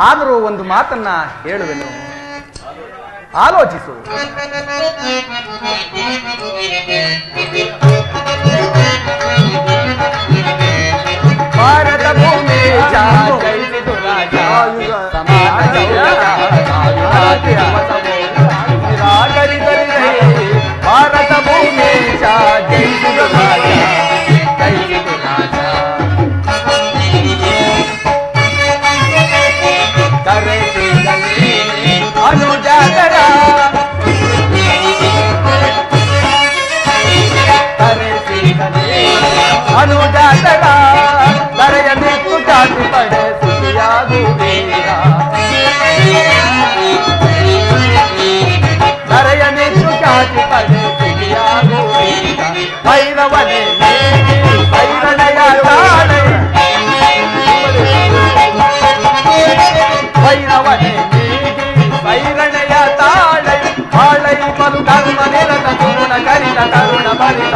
ಆದರೂ ಒಂದು ಮಾತನ್ನ ಹೇಳುವೆನು, ಆಲೋಚಿಸು. ಭಾರತ ಭೂಮಿ ಜಯಿಸಿತು ರಾಜ ಸಮಾನ ಭಾರತ ಭೂಮಿ ಜಯಿಸಿತು ರಾಜ ಜಯಿಸಿತು ರಾಜ ಅನುಜಾತರ ಅನುಜಾತರ ಬರೆಯ ನಿಂತು ಜಾತಿ ಪಡೆ ಸುಖಿಯಾಗುವುದೀರ ಬರೆಯ ನಿಂತು ಜಾತಿ ಪಡೆ ಸುಖಿಯಾಗುವುದೀರ ಭೈರವನೇ ಭೈರಣಯ ತಾಳೆ ಭೈರವನೇ ಭೈರಣಯ ತಾಳೆ ಬಾಳೈ ಬಲು ಧರ್ಮ ನಿರತ ಗುಣ ಕರಿತ ಕರುಣ ಭರಿತ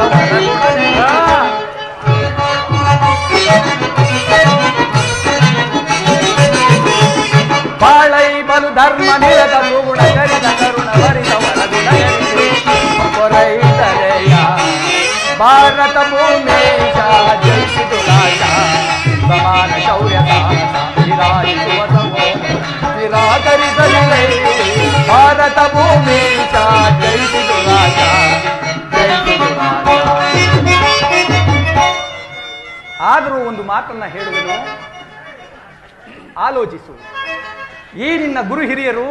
ಬಾಳೈ ಬಲು ಧರ್ಮ ನಿರತ ಗುಣ ಕರಿತ ಕರುಣ ಭರಿತ ಭಾರತ ಭೂಮೇಶ ಜಯಿಸಿತು ರಾಜ ಸಮಾನ ಶೌರ್ಯ ವಿರಾಜಿಸುವ ನಿರಾಕರಿಸಲಿದೆ ಭಾರತ ಭೂಮೇಶ ಜಯಿಸಿತು ರಾಜ ಜಯಿಸಿತು ರಾಜ. ಆದರೂ ಒಂದು ಮಾತನ್ನ ಹೇಳುವೆನು, ಆಲೋಚಿಸು. ಈ ನಿನ್ನ ಗುರು ಹಿರಿಯರು,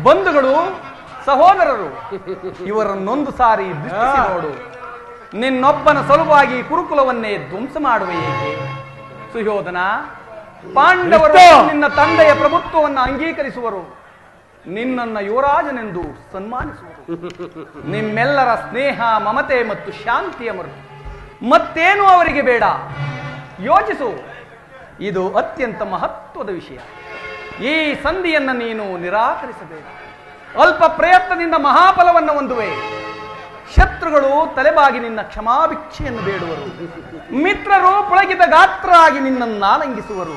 ಬಂಧುಗಳು, ಸಹೋದರರು ಇವರನ್ನೊಂದು ಸಾರಿ ದೃಷ್ಟಿಸಿ ನೋಡು. ನಿನ್ನೊಬ್ಬನ ಸಲುವಾಗಿ ಕುರುಕುಲವನ್ನೇ ಧ್ವಂಸ ಮಾಡುವ ಏಕೆ? ಸುಯೋಧನ, ಪಾಂಡವರು ನಿನ್ನ ತಂದೆಯ ಪ್ರಭುತ್ವವನ್ನು ಅಂಗೀಕರಿಸುವರು, ನಿನ್ನನ್ನ ಯುವರಾಜನೆಂದು ಸನ್ಮಾನಿಸುವರು. ನಿಮ್ಮೆಲ್ಲರ ಸ್ನೇಹ, ಮಮತೆ ಮತ್ತು ಶಾಂತಿಯ ಮರುತು ಮತ್ತೇನು ಅವರಿಗೆ ಬೇಡ. ಯೋಚಿಸು, ಇದು ಅತ್ಯಂತ ಮಹತ್ವದ ವಿಷಯ. ಈ ಸಂಧಿಯನ್ನು ನೀನು ನಿರಾಕರಿಸಬೇಡ. ಅಲ್ಪ ಪ್ರಯತ್ನದಿಂದ ಮಹಾಫಲವನ್ನು ಹೊಂದುವೆ. ಶತ್ರುಗಳು ತಲೆಬಾಗಿ ನಿನ್ನ ಕ್ಷಮಾಭಿಕ್ಷೆಯನ್ನು ಬೇಡುವರು, ಮಿತ್ರರು ಪೊಳಗಿದ ಗಾತ್ರರಾಗಿ ನಿನ್ನನ್ನು ಆಲಂಗಿಸುವರು.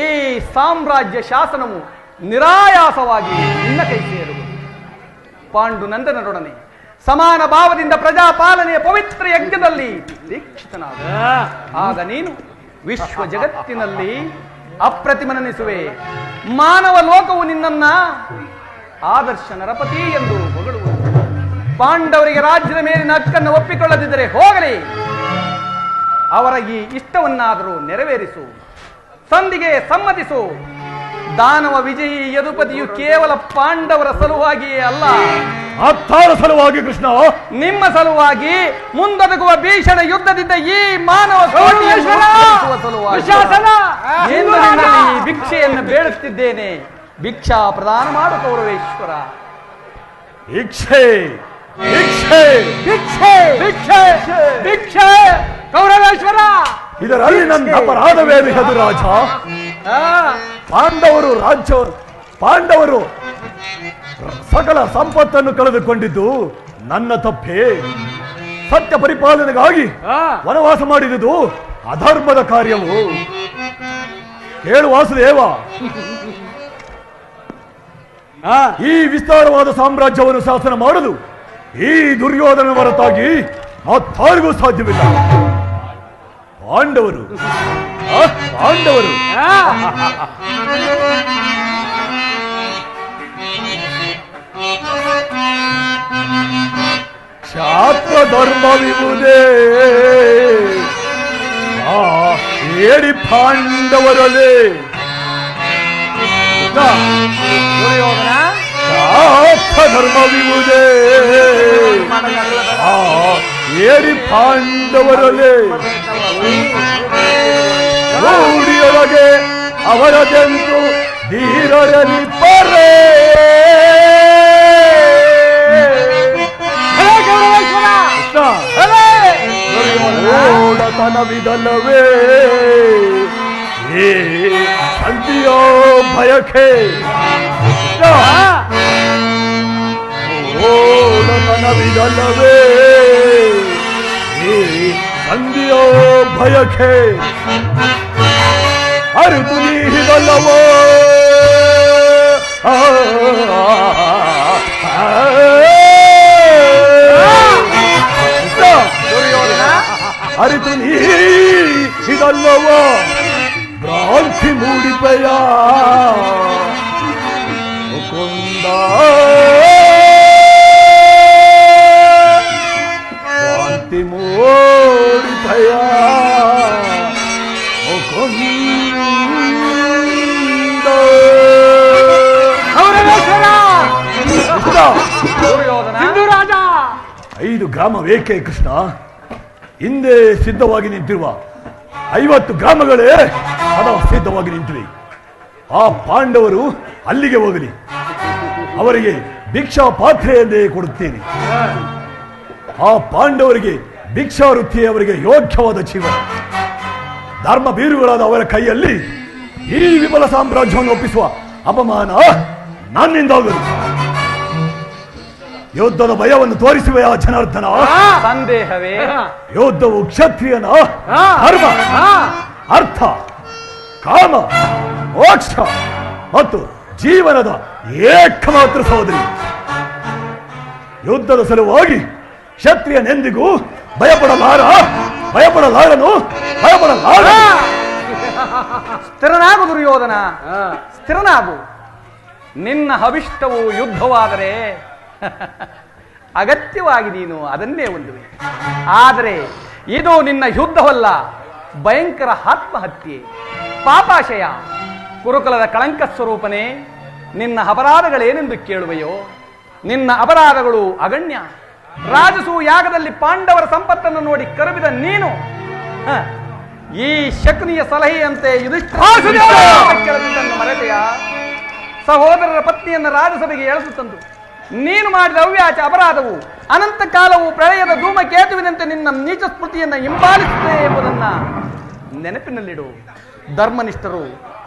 ಈ ಸಾಮ್ರಾಜ್ಯ ಶಾಸನವು ನಿರಾಯಾಸವಾಗಿ ನಿನ್ನ ಕೈ ಸೇರುವುದು. ಪಾಂಡುನಂದನರೊಡನೆ ಸಮಾನ ಭಾವದಿಂದ ಪ್ರಜಾಪಾಲನೆಯ ಪವಿತ್ರ ಯಜ್ಞದಲ್ಲಿ ದೀಕ್ಷಿತನಾದ ಆಗ ನೀನು ವಿಶ್ವ ಜಗತ್ತಿನಲ್ಲಿ ಅಪ್ರತಿಮನೆನಿಸುವೆ. ಮಾನವ ಲೋಕವು ನಿನ್ನನ್ನ ಆದರ್ಶ ನರಪತಿ ಎಂದು ಹೊಗಳುವುದು. ಪಾಂಡವರಿಗೆ ರಾಜ್ಯದ ಮೇಲಿನ ಹಕ್ಕನ್ನು ಒಪ್ಪಿಕೊಳ್ಳದಿದ್ದರೆ ಹೋಗಲಿ, ಅವರ ಈ ಇಷ್ಟವನ್ನಾದರೂ ನೆರವೇರಿಸು, ಸಂಧಿಗೆ ಸಮ್ಮತಿಸು. ದಾನವ ವಿಜಯಿ ಯದುಪತಿಯು ಕೇವಲ ಪಾಂಡವರ ಸಲುವಾಗಿಯೇ ಅಲ್ಲ, ಅರ್ಥಾರ ಸಲುವಾಗಿ ಕೃಷ್ಣ, ನಿಮ್ಮ ಸಲುವಾಗಿ ಮುಂದೊದಗುವ ಭೀಷಣ ಯುದ್ಧದಿಂದ ಈ ಮಾನವ ಸಲುವಾಗಿ ಈ ಭಿಕ್ಷೆಯನ್ನು ಬೇಡುತ್ತಿದ್ದೇನೆ. ಭಿಕ್ಷಾ ಪ್ರದಾನ ಮಾಡು ಕೌರವೇಶ್ವರ. ಭಿಕ್ಷೆ ಭಿಕ್ಷೆ ಭಿಕ್ಷೆ ಭಿಕ್ಷೆ ಭಿಕ್ಷೆ ಕೌರವೇಶ್ವರ. ಇದರಲ್ಲಿ ನನ್ನ ಅಪರಾಧವೇನು ಯದುರಾಜ? ಪಾಂಡವರು ಸಕಲ ಸಂಪತ್ತನ್ನು ಕಳೆದುಕೊಂಡಿದ್ದು ನನ್ನ ತಪ್ಪೇ. ಸತ್ಯ ಪರಿಪಾಲನೆಗಾಗಿ ವನವಾಸ ಮಾಡಿದುದು ಅಧರ್ಮದ ಕಾರ್ಯವು. ಕೇಳು ವಾಸುದೇವ, ಈ ವಿಸ್ತಾರವಾದ ಸಾಮ್ರಾಜ್ಯವನ್ನು ಶಾಸನ ಮಾಡಲು ಈ ದುರ್ಯೋಧನ ಹೊರತಾಗಿ ಮತ್ತಾರಿಗೂ ಸಾಧ್ಯವಿಲ್ಲ. ಪಾಂಡವರು ಕ್ಷಾತ್ರ ಧರ್ಮವಿರುವುದೇ ಹೇಳಿ ಪಾಂಡವರಲ್ಲೇ ಕ್ಷಾತ್ರ ಧರ್ಮವಿರುವುದೇ ಹೇಳಿ ಪಾಂಡವರಲ್ಲೇ ರೂಢಿಯೊಳಗೆ ಅವರದೆಂದು ಧೀರರಲ್ಲಿ ಪರೇ ಓಡತನವಿದಲ್ಲವೇ ಏ ಸಂಧಿಯೋ ಭಯಕ್ಕೆ ಓಡತನವಿದಲ್ಲವೇ ಏ ಸಂಧಿಯೋ ಭಯಕ್ಕೆ ಅರಿತು ನೀಡಿದಲ್ಲವೋ ಅರಿತು ನೀಡಿದಲ್ಲವೋ ಭ್ರಾಂತಿ ಮೂಡಿಪೆಯ ಮುಕುಂದ ಭ್ರಾಂತಿ ಮೂಡಿಪೆಯ ಐದು ಗ್ರಾಮವೇಕೆ ಕೃಷ್ಣ? ಹಿಂದೆ ಸಿದ್ಧವಾಗಿ ನಿಂತಿರುವ 50 ಗ್ರಾಮಗಳೇ ಸದಾ ಸಿದ್ಧವಾಗಿ ನಿಂತಿವೆ. ಆ ಪಾಂಡವರು ಅಲ್ಲಿಗೆ ಹೋಗಲಿ, ಅವರಿಗೆ ಭಿಕ್ಷಾ ಪಾತ್ರೆಯನ್ನೇ ಕೊಡುತ್ತೇನೆ. ಆ ಪಾಂಡವರಿಗೆ ಭಿಕ್ಷಾ ವೃತ್ತಿ ಅವರಿಗೆ ಯೋಗ್ಯವಾದ ಜೀವನ. ಧರ್ಮ ಬೀರುಗಳಾದ ಅವರ ಕೈಯಲ್ಲಿ ಈ ವಿಫಲ ಸಾಮ್ರಾಜ್ಯವನ್ನು ಒಪ್ಪಿಸುವ ಅಪಮಾನ ನನ್ನಿಂದಾಗದು. ಯುದ್ಧದ ಭಯವನ್ನು ತೋರಿಸುವ ಜನಾರ್ದನ. ಸಂದೇಹವೇ? ಯುದ್ಧವು ಕ್ಷತ್ರಿಯನ ಧರ್ಮ, ಅರ್ಥ, ಕಾಮ, ಮೋಕ್ಷ ಮತ್ತು ಜೀವನದ ಏಕಮಾತ್ರ ಸಹೋದರಿ. ಯುದ್ಧದ ಸಲುವಾಗಿ ಕ್ಷತ್ರಿಯನೆಂದಿಗೂ ಭಯಪಡಲಾರನು ಭಯಪಡಲಾರ. ಸ್ಥಿರನಾಗು ದುರ್ಯೋಧನ, ಸ್ಥಿರನಾಗು. ನಿನ್ನ ಅಭಿಷ್ಟವು ಯುದ್ಧವಾದರೆ ಅಗತ್ಯವಾಗಿ ನೀನು ಅದನ್ನೇ ಹೊಂದುವೆ. ಆದರೆ ಇದು ನಿನ್ನ ಯುದ್ಧವಲ್ಲ, ಭಯಂಕರ ಆತ್ಮಹತ್ಯೆ, ಪಾಪಾಶಯ. ಕುರುಕುಲದ ಕಳಂಕ ಸ್ವರೂಪನೇ, ನಿನ್ನ ಅಪರಾಧಗಳೇನೆಂದು ಕೇಳುವೆಯೋ? ನಿನ್ನ ಅಪರಾಧಗಳು ಅಗಣ್ಯ. ರಾಜಸೂ ಯಾಗದಲ್ಲಿ ಪಾಂಡವರ ಸಂಪತ್ತನ್ನು ನೋಡಿ ಕರಬಿದ ನೀನು ಈ ಶಕುನಿಯ ಸಲಹೆಯಂತೆ ಯುಧಿಷ್ಠಿರನನ್ನು ಮರೆತೆಯ? ಸಹೋದರರ ಪತ್ನಿಯನ್ನು ರಾಜಸಭೆಗೆ ಎಳೆದು ತಂದು ನೀನು ಮಾಡಿದ ಅವ್ಯಾಚ ಅಪರಾಧವು ಅನಂತ ಕಾಲವು ಪ್ರಳಯದ ಧೂಮಕೇತುವಿನಂತೆ ನಿನ್ನ ನೀಚ ಸ್ಮೃತಿಯನ್ನು ಹಿಂಬಾಲಿಸುತ್ತದೆ ಎಂಬುದನ್ನ ನೆನಪಿನಲ್ಲಿಡು. ಧರ್ಮನಿಷ್ಠರು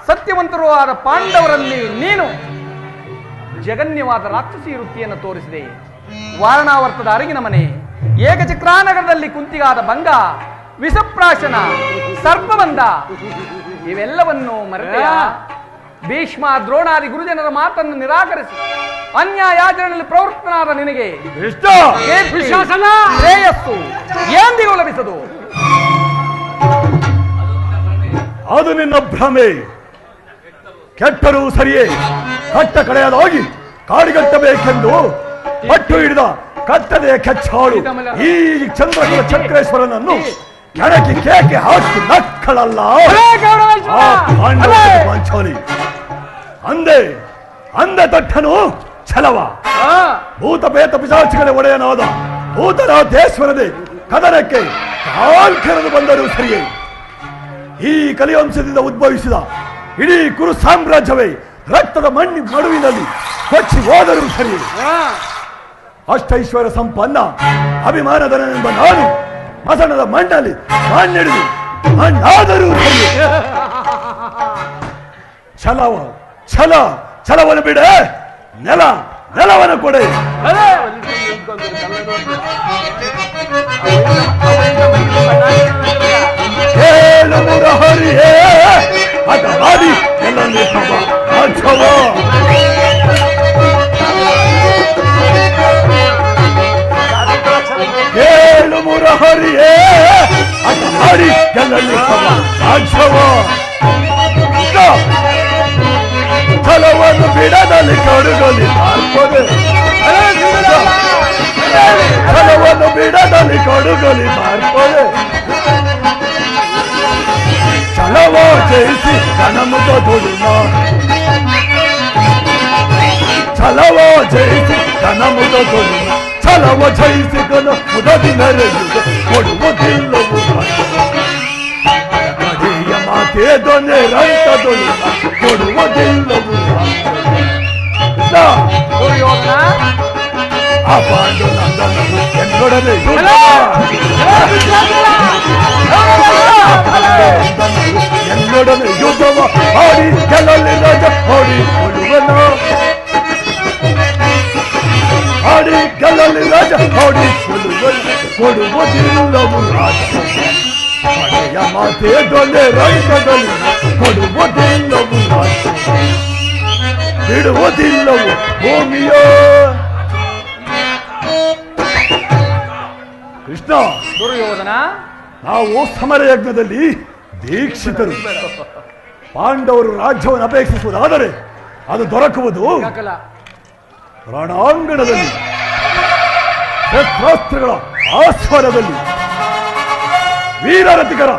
ಸತ್ಯವಂತರು ಆದ ಪಾಂಡವರಲ್ಲಿ ನೀನು ಜಗನ್ಯವಾದ ರಾಕ್ಷಸಿ ವೃತ್ತಿಯನ್ನು ತೋರಿಸಿದೆ. ವಾರಣಾವರ್ತದ ಅರಗಿನ ಮನೆ, ಏಕಚಕ್ರಾನಗರದಲ್ಲಿ ಕುಂತಿಗಾದ ಭಂಗ, ವಿಷಪ್ರಾಶನ, ಸರ್ಪಬಂಧ ಇವೆಲ್ಲವನ್ನು ಮರೆತೆಯ? ಭೀಷ್ಮ ದ್ರೋಣಾದಿ ಗುರುಜನರ ಮಾತನ್ನು ನಿರಾಕರಿಸಿ ಅನ್ಯಾಯಾಚರಣೆಯಲ್ಲಿ ಪ್ರವೃತ್ತನಾದ ನಿನಗೆ ಶ್ರೇಯಸ್ಸು ಎಂದಿಗೂ ಲಭಿಸದು. ಅದು ನಿನ್ನ ಭ್ರಮೆ. ಕೆಟ್ಟರೂ ಸರಿಯೇ, ಕಟ್ಟ ಕಡೆಯದಾಗಿ ಕಾಡಿಗಟ್ಟಬೇಕೆಂದು ಪಟ್ಟು ಹಿಡಿದ ಕಟ್ಟದೆಯ ಕೆಚ್ಚಾಳು ಈ ಚಂದ್ರಕುಲ ಚಕ್ರೇಶ್ವರನನ್ನು ಕೆಳಕ್ಕೆ ಕೇಕೆ ಹಾಕಿ ನಕ್ಕಳಲ್ಲ ಪಾಂಚಾಲಿ. ಅಂದೆ ತಟ್ಟನು ಛಲವ. ಭೂತ ಬೇತ ಪಿಶಾಚಿಗಳ ಒಡೆಯನಾದ ಭೂತರಾಧೇಶ್ವರನೇ ಕದನಕ್ಕೆ ಕಾಲ್ಕೆರೆದು ಬಂದರೂ ಸರಿಯೇ, ಈ ಕಲಿವಂಶದಿಂದ ಉದ್ಭವಿಸಿದ ಇಡೀ ಕುರು ಸಾಮ್ರಾಜ್ಯವೇ ರಕ್ತದ ಮಡುವಿನಲ್ಲಿ ಕೊಚ್ಚಿ ಹೋದರೂ ಸರಿಯೇ, ಅಷ್ಟೈಶ್ವರ್ಯ ಸಂಪನ್ನ ಅಭಿಮಾನದನೆಂಬ ನಾನು ಮಸಣದ ಮಣ್ಣಲ್ಲಿ ಮಣ್ಣಿಡಿದು ಮಣ್ಣಾದರೂ ಸರಿಯೇ. ಛಲವನ್ನು ಬಿಡೆ, ನೆಲವನ್ನು ಕೊಡೆ. ಕೇಳು ಮುರಹರಿಯೇ ಅಟವಾದಿ ಎಲ್ಲಲ್ಲಿ ರಾಜವ. ಕೇಳು ಮುರಹರಿಯೇ ಅಟವಾದಿ ಎಲ್ಲಲ್ಲಿ ರಾಜವ. ಛಲವನ್ನು ಬಿಡದಲ್ಲಿ ಕಡುಗಲಿ ಮಾರ್ಪದೆ, ಛಲವನ್ನು ಬಿಡದಲ್ಲಿ ಕಡುಗಲಿ ಮಾರ್ಪದೆ. ಛಲವ ಜಯಿಸಿ ಕನಮುಖ ದುಡಿನ, ಛಲವ ಜಯಿಸಿ ಕನಮುಖ ದುಡಿನ, ಛಲವ ಜಯಿಸಿ ಕನ ಮುದದಿ ನೆರೆಯುವುದು ಕೊಡುವುದಿಲ್ಲವು ಕಡೆಯ ಮಾತೆ ದೊನೆ ರಂತ ದುಡಿನ ಕೊಡುವುದಿಲ್ಲವು. ಆ ಪಾಂಡು ನಂದನನು ಎನ್ನೊಡನೆ ಯುದ್ಧವ ಆಡಿ ಗೆಲ್ಲಲಿ ರಾಜ ಓಡಿ ಕೊಡುವನು, ಆಡಿ ಗೆಲ್ಲಲಿ ರಾಜ ಓಡಿ ಕೊಡುವುದಿಲ್ಲವು ರಾಜ. ಹಳೆಯ ಮಾತೆ ದೊನೆ ರಂಗದಲ್ಲಿ ಕೊಡುವುದಿಲ್ಲವು ರಾಜ, ಬಿಡುವುದಿಲ್ಲವು ಭೂಮಿಯೋ. ಕೃಷ್ಣ, ದುರ್ಯೋಧನ, ನಾವು ಸಮರಯಜ್ಞದಲ್ಲಿ ದೀಕ್ಷಿತರು. ಪಾಂಡವರು ರಾಜ್ಯವನ್ನು ಅಪೇಕ್ಷಿಸುವುದಾದರೆ ಅದು ದೊರಕುವುದು ರಣಾಂಗಣದಲ್ಲಿ, ಶಸ್ತ್ರಾಸ್ತ್ರಗಳ ಆಸ್ವಾದದಲ್ಲಿ, ವೀರರಥಿಕರ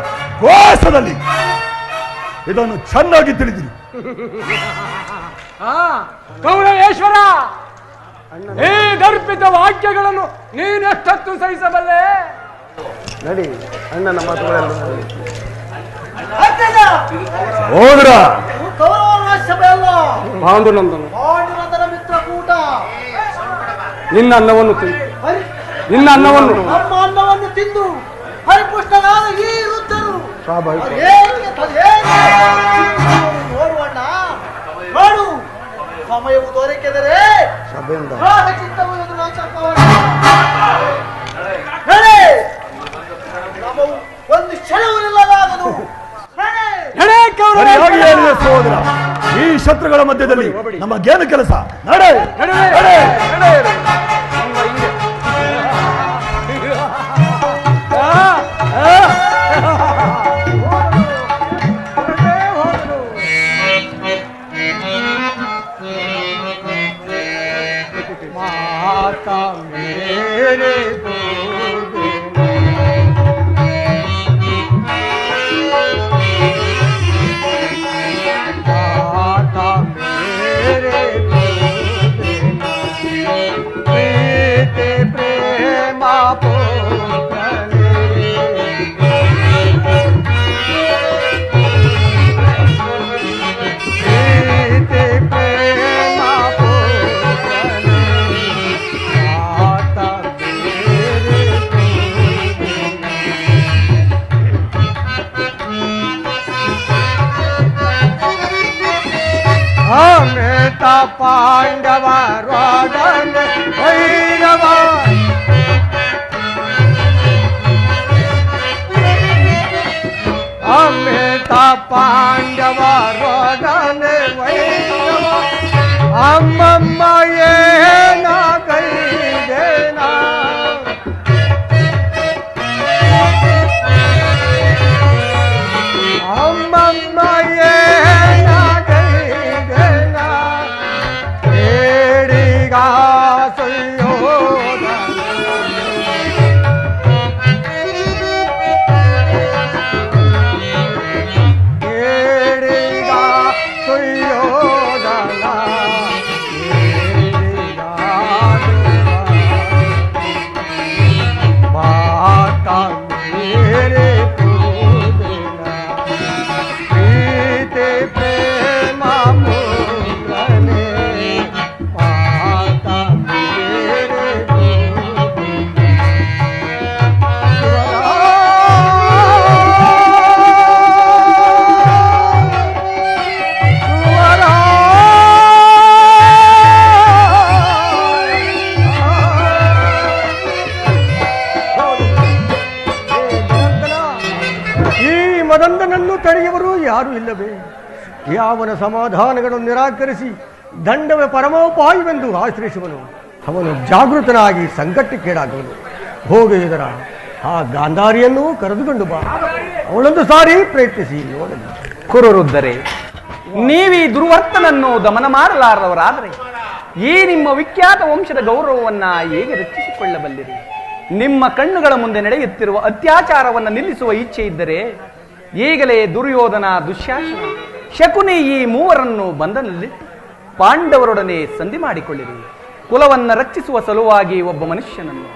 ಘೋಷದಲ್ಲಿ. ಇದನ್ನು ಚೆನ್ನಾಗಿ ತಿಳಿದಿರಿ. ಕೌರವೇಶ್ವರ, ಈ ದರ್ಪಿತ ವಾಕ್ಯಗಳನ್ನು ನೀನೆಷ್ಟೊತ್ತು ಸಹಿಸಬಲ್ಲೆ? ನಡಿ, ಅಣ್ಣನ ಮಾತುಗಳೆಲ್ಲ ಹೋದ್ರ ಪಾಂಡುನಂದನು ನಿನ್ನ ಅನ್ನವನ್ನು ನಮ್ಮ ಅನ್ನವನ್ನು ತಿಂದು ಪರಿಪುಷ್ಟರಾದ ಈ ವೃದ್ಧರು ನೋಡುವಣ್ಣ, ನೋಡು, ಸಮಯವು ದೊರಕಿದರೆ ಒಂದು ಕ್ಷಣವಿಲ್ಲದಾಗದು. ಸಹೋದರ, ಈ ಶತ್ರುಗಳ ಮಧ್ಯದಲ್ಲಿ ನಮಗೇನು ಕೆಲಸ? ನಡೆ. मेरे को देना। दाता मेरे को देना, प्रीति प्रेमा ಪಾಂಡವರೊಡನೆ ಭೈರವ ಅಮಿತ ಪಾಂಡವರೊಡನೆ ಭೈರವ ಅಮ್ಮಮ್ಮ ಏನಾಗೈದೇನಾ ಅಮ್ಮಮ್ಮ ಏನಾಗೈದೇನಾ ಕೇಡಿಗ ಸುಯೋಧ ಕೇಡಿಗ ಸುಯೋಧನ ಮಾತಾ ಮೇರೆ ಕೂದಲ ಪ್ರೀತಿ ಪ್ರೇಮ ಮೂರನೇ ಮಾತಾ ಮೇರೆ ಈ ಮದಂದನನ್ನು ತಡೆಯುವರು ಯಾರೂ ಇಲ್ಲವೇ? ಯಾವನ ಸಮಾಧಾನಗಳನ್ನು ನಿರಾಕರಿಸಿ ದಂಡವೇ ಪರಮೋಪಾಯವೆಂದು ಆಶ್ರಯಿಸುವನು ಅವನು ಜಾಗೃತನಾಗಿ ಸಂಕಟಕ್ಕೀಡಾಗುವನು. ಹೋಗು ಇದರ ಆ ಗಾಂಧಾರಿಯನ್ನು ಕರೆದುಕೊಂಡು ಬಾ, ಅವಳೊಂದು ಸಾರಿ ಪ್ರಯತ್ನಿಸಿ ನೋಡಲಿ. ಕುರುರುದ್ದರೆ, ನೀವೀ ದುರ್ವರ್ತನನ್ನು ದಮನ ಮಾಡಲಾರದವರಾದರೆ ಈ ನಿಮ್ಮ ವಿಖ್ಯಾತ ವಂಶದ ಗೌರವವನ್ನ ಹೇಗೆ ರಕ್ಷಿಸಿಕೊಳ್ಳಬಲ್ಲಿರಿ? ನಿಮ್ಮ ಕಣ್ಣುಗಳ ಮುಂದೆ ನಡೆಯುತ್ತಿರುವ ಅತ್ಯಾಚಾರವನ್ನು ನಿಲ್ಲಿಸುವ ಇಚ್ಛೆ ಇದ್ದರೆ ಈಗಲೇ ದುರ್ಯೋಧನ, ದುಶ್ಯಾಸನ, ಶಕುನಿ ಈ ಮೂವರನ್ನು ಬಂಧನದಲ್ಲಿಟ್ಟು ಪಾಂಡವರೊಡನೆ ಸಂಧಿ ಮಾಡಿಕೊಳ್ಳಿರಿ. ಕುಲವನ್ನು ರಕ್ಷಿಸುವ ಸಲುವಾಗಿ ಒಬ್ಬ ಮನುಷ್ಯನನ್ನು,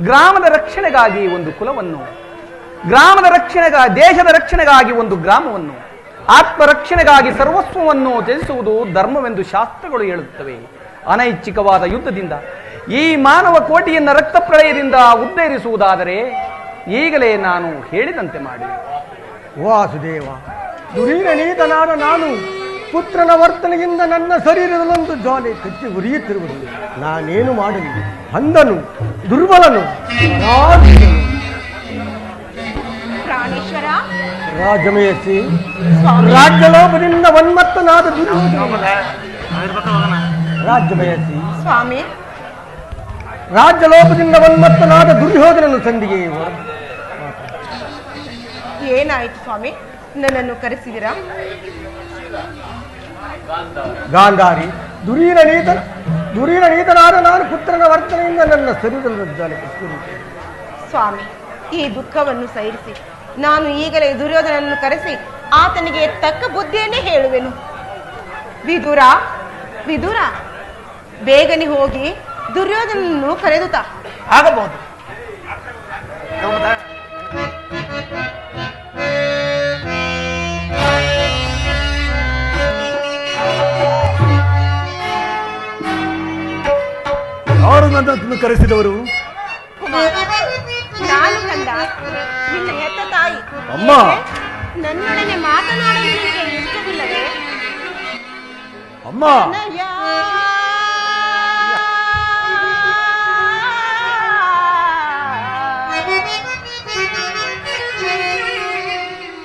ಗ್ರಾಮದ ರಕ್ಷಣೆಗಾಗಿ ಒಂದು ಕುಲವನ್ನು, ಗ್ರಾಮದ ರಕ್ಷಣೆಗಾಗಿ ದೇಶದ ರಕ್ಷಣೆಗಾಗಿ ಒಂದು ಗ್ರಾಮವನ್ನು, ಆತ್ಮರಕ್ಷಣೆಗಾಗಿ ಸರ್ವಸ್ವವನ್ನು ತ್ಯಜಿಸುವುದು ಧರ್ಮವೆಂದು ಶಾಸ್ತ್ರಗಳು ಹೇಳುತ್ತವೆ. ಅನೈಚ್ಛಿಕವಾದ ಯುದ್ಧದಿಂದ ಈ ಮಾನವ ಕೋಟಿಯನ್ನ ರಕ್ತ ಪ್ರಳಯದಿಂದ ಉದ್ಧರಿಸುವುದಾದರೆ ಈಗಲೇ ನಾನು ಹೇಳಿದಂತೆ ಮಾಡಿ. ವಾಸುದೇವ, ದುರೀರನೀತನಾದ ನಾನು ಪುತ್ರನ ವರ್ತನೆಯಿಂದ ನನ್ನ ಶರೀರದಲ್ಲೊಂದು ಜ್ವಾಲೆ ಕಚ್ಚಿ ಉರಿಯುತ್ತಿರುವುದು. ನಾನೇನು ಮಾಡಲಿ? ಅಂಧನು, ದುರ್ಬಲನು, ಪ್ರಾಣೇಶ್ವರ, ರಾಜಮಯಸಿ, ರಾಜ್ಯಲೋಭದಿಂದ ಉನ್ಮತ್ತನಾದ ದುರ್ಯೋಧನ. ರಾಜ್ಯಮಯಸಿ, ಸ್ವಾಮಿ, ರಾಜ್ಯಲೋಭದಿಂದ ಉನ್ಮತ್ತನಾದ ದುರ್ಯೋಧನನು ಸಂಧಿಗೆ ಏನಾಯ್ತು ಸ್ವಾಮಿ? ನನ್ನನ್ನು ಕರೆಸಿದಿರಾ? ಗಾಂಧಾರಿ, ದುರೀರನೀತನಾದ ನಾನು ಪುತ್ರನ ವರ್ತನೆಯಿಂದ ನನ್ನ ಶರೀರದ ಜ್ವಾಲೆ ಕಚ್ಚಿ. ಸ್ವಾಮಿ, ಈ ದುಃಖವನ್ನು ಸಹಿಸಿ ನಾನು ಈಗಲೇ ದುರ್ಯೋಧನನ್ನು ಕರೆಸಿ ಆತನಿಗೆ ತಕ್ಕ ಬುದ್ಧಿಯನ್ನೇ ಹೇಳುವೆನು. ವಿದುರ, ವಿದುರ, ಬೇಗನೆ ಹೋಗಿ ದುರ್ಯೋಧನನ್ನು ಕರೆದುತ್ತಾ. ಆಗಬಹುದು. ಯಾರು ನನ್ನನ್ನು ಕರೆಸಿದವರು? ನಾನು ಕಂದ, ನಿನ್ನ ಹೆತ್ತ ತಾಯಿ. ಅಮ್ಮ, ನನ್ನೊಡನೆ ಮಾತನಾಡಲು ನಿನಗೆ ಇಷ್ಟವಿಲ್ಲವೇ? ಅಮ್ಮ,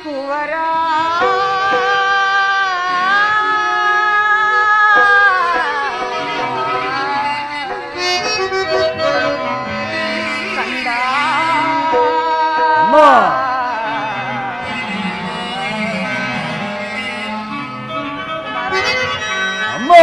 ಕುವರ, ಅಮ್ಮ,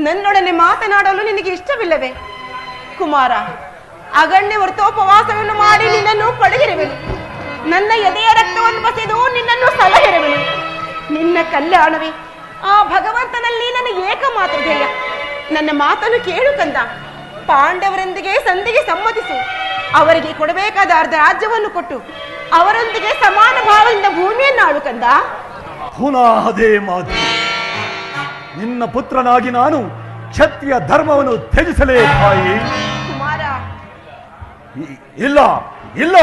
ನನ್ನೊಡನೆ ಮಾತನಾಡಲು ನಿನಗೆ ಇಷ್ಟವಿಲ್ಲವೇ? ಕುಮಾರ, ಅಗಣ್ಯ ವ್ರತೋಪವಾಸವನ್ನು ಮಾಡಿ ನಿನ್ನನ್ನು ಪಡೆದಿರುವೆನು. ನನ್ನ ಎದೆಯ ರಕ್ತವನ್ನು ಬಸಿದು ನಿನ್ನನ್ನು ಸಲಹಿರುವೆನು. ನಿನ್ನ ಕಲ್ಯಾಣವೇ ಆ ಭಗವಂತನಲ್ಲಿ ನನ್ನ ಏಕಮಾತ್ರ ಧ್ಯೇಯ. ನನ್ನ ಮಾತನ್ನು ಕೇಳು ಕಂದ. ಪಾಂಡವರೊಂದಿಗೆ ಸಂಧಿಗೆ ಸಮ್ಮತಿಸು. ಅವರಿಗೆ ಕೊಡಬೇಕಾದ ಅರ್ಧ ರಾಜ್ಯವನ್ನು ಕೊಟ್ಟು ಅವರೊಂದಿಗೆ ಸಮಾನ ಭಾವದಿಂದ ಭೂಮಿಯನ್ನಾಳು ಕಂದ. ಪುನಃ ಅದೇ ಮಾತು. ನಿನ್ನ ಪುತ್ರನಾಗಿ ನಾನು ಕ್ಷತ್ರಿಯ ಧರ್ಮವನ್ನು ತ್ಯಜಿಸಲೇ ತಾಯಿ. ಕುಮಾರ, ಇಲ್ಲ ಇಲ್ಲ,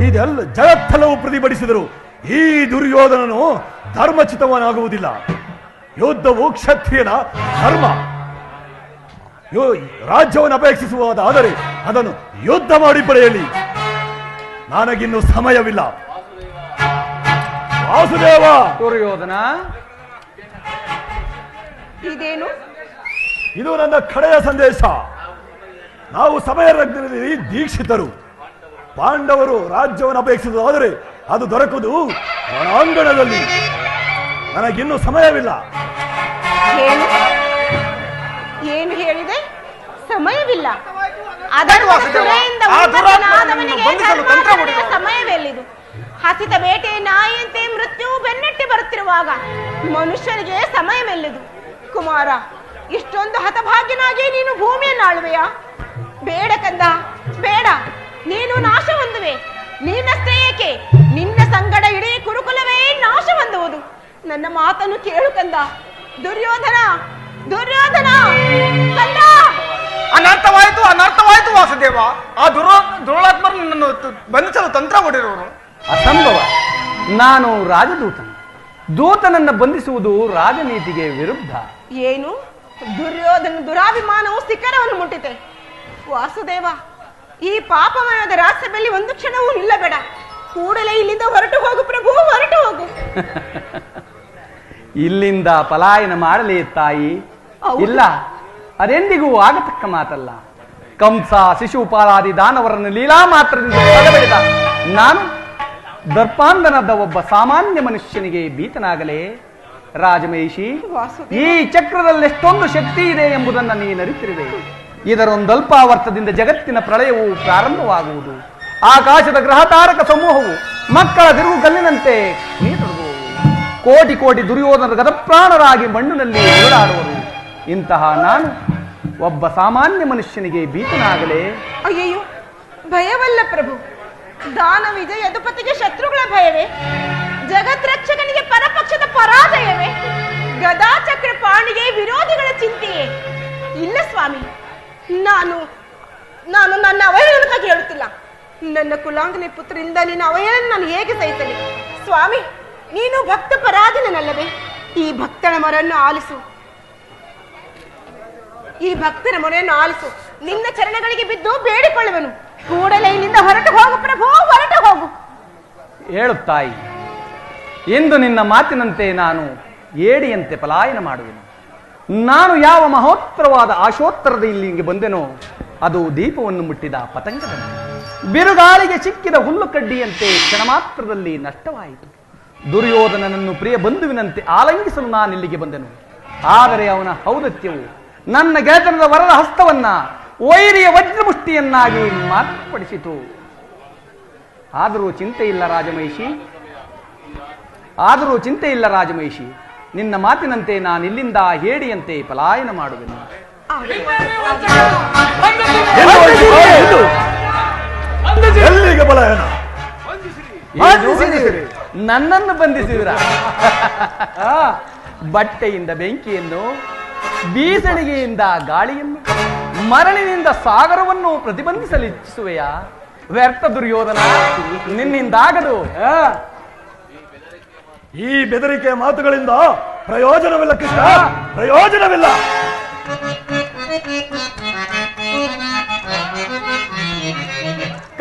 ಇದೆಲ್ಲ ಜಗತ್ತೆಲ್ಲವೂ ಪ್ರತಿಭಟಿಸಿದರು ಈ ದುರ್ಯೋಧನನು ಧರ್ಮಚ್ಯುತವನಾಗುವುದಿಲ್ಲ. ಯುದ್ಧವು ಕ್ಷತ್ರಿಯನ ಧರ್ಮ. ರಾಜ್ಯವನ್ನು ಅಪೇಕ್ಷಿಸುವುದಾದರೆ ಅದನ್ನು ಯುದ್ಧ ಮಾಡಿ ಪಡೆಯಲಿ. ನನಗಿನ್ನು ಸಮಯವಿಲ್ಲ. ವಾಸುದೇವ. ದುರ್ಯೋಧನ, ಇದೇನು? ಇದು ನನ್ನ ಕಡೆಯ ಸಂದೇಶ. ನಾವು ಸಮಯದಲ್ಲಿ ದೀಕ್ಷಿತರು. ಪಾಂಡವರು ರಾಜ್ಯವನ್ನು ಅಪೇಕ್ಷಿಸುವುದಾದರೆ ಅದು ದೊರಕುವುದು ರಣಾಂಗಣದಲ್ಲಿ. ನನಗಿನ್ನೂ ಸಮಯವಿಲ್ಲ. ಏನು ಹೇಳಿದೆ? ಸಮಯವಿಲ್ಲ. ಸಮಯವೆಲ್ಲಿದು? ಹಸಿದ ಬೇಟೆ ನಾಯಿಯಂತೆ ಮೃತ್ಯು ಬೆನ್ನಟ್ಟಿ ಬರುತ್ತಿರುವಾಗ ಮನುಷ್ಯನಿಗೆ ಸಮಯವೆಲ್ಲಿದು? ಕುಮಾರ, ಇಷ್ಟೊಂದು ಹತಭಾಗ್ಯನಾಗಿ ನೀನು ಭೂಮಿಯನ್ನು ಆಳುವೆಯಾ? ಬೇಡ ಕಂದ, ಬೇಡ. ನೀನು ನಾಶ ಹೊಂದುವೆ. ನೀನಷ್ಟೇ ಏಕೆ, ನಿನ್ನ ಸಂಗಡ ಇಡೀ ಕುರುಕುಲವೇ ನಾಶ ಹೊಂದುವುದು. ನನ್ನ ಮಾತನ್ನು ಕೇಳು ಕಂದ. ದುರ್ಯೋಧನ, ದುರ್ಯೋಧನ ಕಂದ. ಅನರ್ಥವಾಯಿತು, ಅನರ್ಥವಾಯಿತು ವಾಸುದೇವ. ಆ ದುರುಳಾತ್ಮರು ನನ್ನನ್ನು ಬಂಧಿಸಲು ತಂತ್ರ ಹೊಡೆಯುವರು. ಅಸಂಭವ. ನಾನು ರಾಜದೂತನು. ದೂತನನ್ನ ಬಂಧಿಸುವುದು ರಾಜನೀತಿಗೆ ವಿರುದ್ಧ. ಏನು? ದುರ್ಯೋಧನ ದುರಾಭಿಮಾನವು ಶಿಖರವನ್ನು ಮುಟ್ಟಿತೆ. ವಾಸುದೇವ, ಈ ಪಾಪಮಯದ ರಾಜ್ಯದಲ್ಲಿ ಒಂದು ಕ್ಷಣವೂ ನಿಲ್ಲಬೇಡ. ಕೂಡಲೇ ಇಲ್ಲಿಂದ ಹೊರಟು ಹೋಗು ಪ್ರಭು, ಹೊರಟು ಹೋಗು. ಇಲ್ಲಿಂದ ಪಲಾಯನ ಮಾಡಲೇ ತಾಯಿ? ಇಲ್ಲ, ಅದೆಂದಿಗೂ ಆಗತಕ್ಕ ಮಾತಲ್ಲ. ಕಂಸ, ಶಿಶುಪಾಲಾದಿ ದಾನವರನ್ನು ಲೀಲಾ ಮಾತ್ರದಿಂದ ತಡೆಬಡಿದ ನಾನು ದರ್ಪಾಂಧನದ ಒಬ್ಬ ಸಾಮಾನ್ಯ ಮನುಷ್ಯನಿಗೆ ಭೀತನಾಗಲೇ? ರಾಜಮಹಿಷಿ, ಈ ಚಕ್ರದಲ್ಲಿ ಎಷ್ಟೊಂದು ಶಕ್ತಿ ಇದೆ ಎಂಬುದನ್ನು ನೀನರಿತಿರುವೆ. ಇದರೊಂದಲ್ಪಾವರ್ತದಿಂದ ಜಗತ್ತಿನ ಪ್ರಳಯವು ಪ್ರಾರಂಭವಾಗುವುದು. ಆಕಾಶದ ಗ್ರಹ ತಾರಕ ಸಮೂಹವು ಮಕ್ಕಳ ತಿರುಗುಗಲ್ಲಿನಂತೆ ನೀತೊಡಗುವುದು. ಕೋಟಿ ಕೋಟಿ ದುರ್ಯೋಧನ ಗತಪ್ರಾಣರಾಗಿ ಮಣ್ಣಿನಲ್ಲಿ ಓಡಾಡುವರು. ಇಂತಹ ನಾನು ಒಬ್ಬ ಸಾಮಾನ್ಯ ಮನುಷ್ಯನಿಗೆ ಭೀತನಾಗಲೇ? ಅಯ್ಯಯ್ಯೋ, ಭಯವಲ್ಲ ಪ್ರಭು. ದಾನವಿಜ ಯದುಪತಿಗೆ ಶತ್ರುಗಳ ಭಯವೇ? ಜಗತ್ರಕ್ಷಕನಿಗೆ ಪರಪಕ್ಷದ ಪರಾಜಯವೇ? ಗದಾಚಕ್ರ ಪಾಣಿಗೆ ವಿರೋಧಿಗಳ ಚಿಂತೆಯೇ? ಇಲ್ಲ ಸ್ವಾಮಿ, ನಾನು ನನ್ನ ಅವಹೇಳನ ಕೇಳುತ್ತಿಲ್ಲ. ನನ್ನ ಕುಲಾಂಗನೆ ಪುತ್ರರಿಂದ ನಿನ್ನ ಅವಹೇಳನ ನಾನು ಹೇಗೆ ಸಹಿಸಲಿ? ಸ್ವಾಮಿ, ನೀನು ಭಕ್ತ ಪರಾಧೀನನಲ್ಲವೇ? ಈ ಭಕ್ತರ ಮೊರೆಯನ್ನು ಆಲಿಸು. ನಿನ್ನ ಚರಣಗಳಿಗೆ ಬಿದ್ದು ಬೇಡಿಕೊಳ್ಳುವನು. ಕೂಡಲೇ ಇಲ್ಲಿಂದ ಹೊರಟು ಹೋಗು ಪ್ರಭು, ಹೊರಟು ಹೋಗು. ಹೇಳುತ್ತಾಯಿ, ಎಂದು ನಿನ್ನ ಮಾತಿನಂತೆ ನಾನು ಏಡಿಯಂತೆ ಪಲಾಯನ ಮಾಡುವೆನು. ನಾನು ಯಾವ ಮಹೋತ್ತರವಾದ ಆಶೋತ್ತರದ ಇಲ್ಲಿಗೆ ಬಂದೆನೋ ಅದು ದೀಪವನ್ನು ಮುಟ್ಟಿದ ಪತಂಗದಂತೆ, ಬಿರುಗಾಳಿಗೆ ಸಿಕ್ಕಿದ ಹುಲ್ಲು ಕಡ್ಡಿಯಂತೆ ಕ್ಷಣ ಮಾತ್ರದಲ್ಲಿ ನಷ್ಟವಾಯಿತು. ದುರ್ಯೋಧನನನ್ನು ಪ್ರಿಯ ಬಂಧುವಿನಂತೆ ಆಲಂಗಿಸಲು ನಾನು ಇಲ್ಲಿಗೆ ಬಂದೆನು. ಆದರೆ ಅವನ ಔದತ್ಯವು ನನ್ನ ಗೆಳೆತನದ ವರದ ಹಸ್ತವನ್ನ ವೈರಿಯ ವಜ್ರಮುಷ್ಟಿಯನ್ನಾಗಿ ಮಾರ್ಪಡಿಸಿತು. ಆದರೂ ಚಿಂತೆ ಇಲ್ಲ ರಾಜಮಹಿಷಿ, ನಿನ್ನ ಮಾತಿನಂತೆ ನಾನು ಇಲ್ಲಿಂದ ಹೇಡಿಯಂತೆ ಪಲಾಯನ ಮಾಡುವೆನು. ಎಲ್ಲಿಗೆ ಪಲಾಯನ? ನನ್ನನ್ನು ಬಂಧಿಸಿದ್ರ? ಬಟ್ಟೆಯಿಂದ ಬೆಂಕಿಯನ್ನು, ಬೀಸಣಿಗೆಯಿಂದ ಗಾಳಿಯನ್ನು, ಮರಳಿನಿಂದ ಸಾಗರವನ್ನು ಪ್ರತಿಬಂಧಿಸಲು ಇಚ್ಛಿಸುವೆಯಾ? ವ್ಯರ್ಥ ದುರ್ಯೋಧನ, ನಿನ್ನಿಂದಾಗದು. ಈ ಬೆದರಿಕೆ ಮಾತುಗಳಿಂದ ಪ್ರಯೋಜನವಿಲ್ಲ ಕೃಷ್ಣ, ಪ್ರಯೋಜನವಿಲ್ಲ.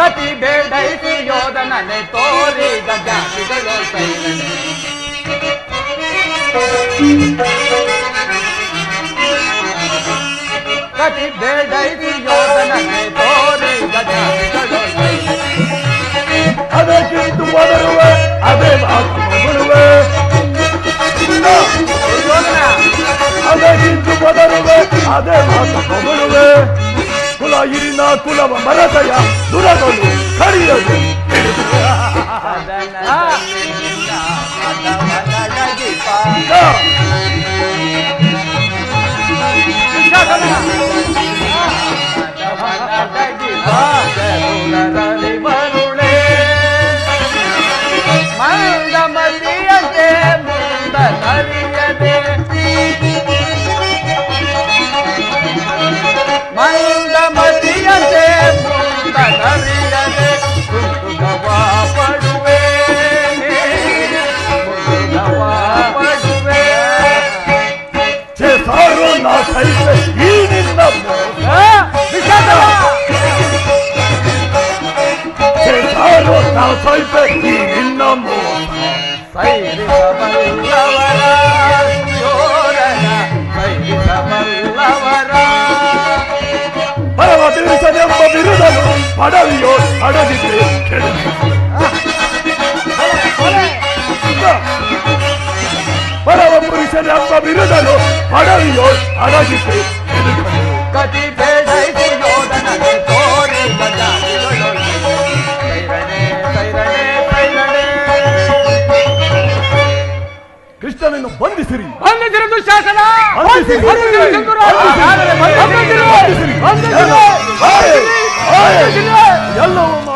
ಕತಿ ಬೇಡೈಸಿ ಯೋಧನನೆ ತೋರಿ ಗಜಾತಿಗಳು ಸೈಲನೆ. ಕತಿ ಬೇಡೈಸಿ ಯೋಧನನೆ ತೋರಿ ಗಜಾತಿಗಳು ಸೈಲನೆ. ಅದಕ್ಕಿಂತ ಮೊದಲುವೆ ಅದೇ ಮಾತುವೆ, ಅದಕ್ಕಿಂತ ಮೊದಲುವೆ ಮತಿಯದೆ ಮುಂದರಿಯದೆ ಮಂದಮತಿಯದೆ ಮುಂದರಿಯದೆ ಕುಂತುಗವ ಪಡುವೆ ಪಡುವೆ ಸಾರು ನಾ ಸಹಿತ ಈ ನಿನ್ನ ಸಾರು ನಾ ಸಹಿತ ಈ ನಿನ್ನ ಸೈರಿಸಬಲ್ಲವರ ಯೋರನ ಸೈರಿಸಬಲ್ಲವರ ಪರಮ ತಿಳಿಸದೆಂಬ ಬಿರುದನು ಪಡವಿಯೋ ಅಡಗಿದ್ರೆ ಪರಮ ಪುರುಷನೆಂಬ ಬಿರುದನು ಪಡವಿಯೋ ಅಡಗಿದ್ರೆ ಕಟಿ ಬೇಡೈತು ಯೋಧನಗೆ ತೋರಿ ಬಜಾರಿಗಳೊಳು ಸೈರಣೆ ಸೈರಣೆ ಸೈರಣೆ ಕೃಷ್ಣನನ್ನು ಬಂಧಿಸಿರಿ ಬಂಧಿಸಿರು ದುಶ್ಯಾಸನ ಬಂಧಿಸಿರಿ. ಬಂಧಿಸಿರು ಚಂದ್ರರಾಜ. ಬಂಧಿಸಿರಿ. ಬಂಧಿಸಿರು. ಬಂಧಿಸಿರಿ. ಬಂಧಿಸಿರು. ಎಲ್ಲವೂ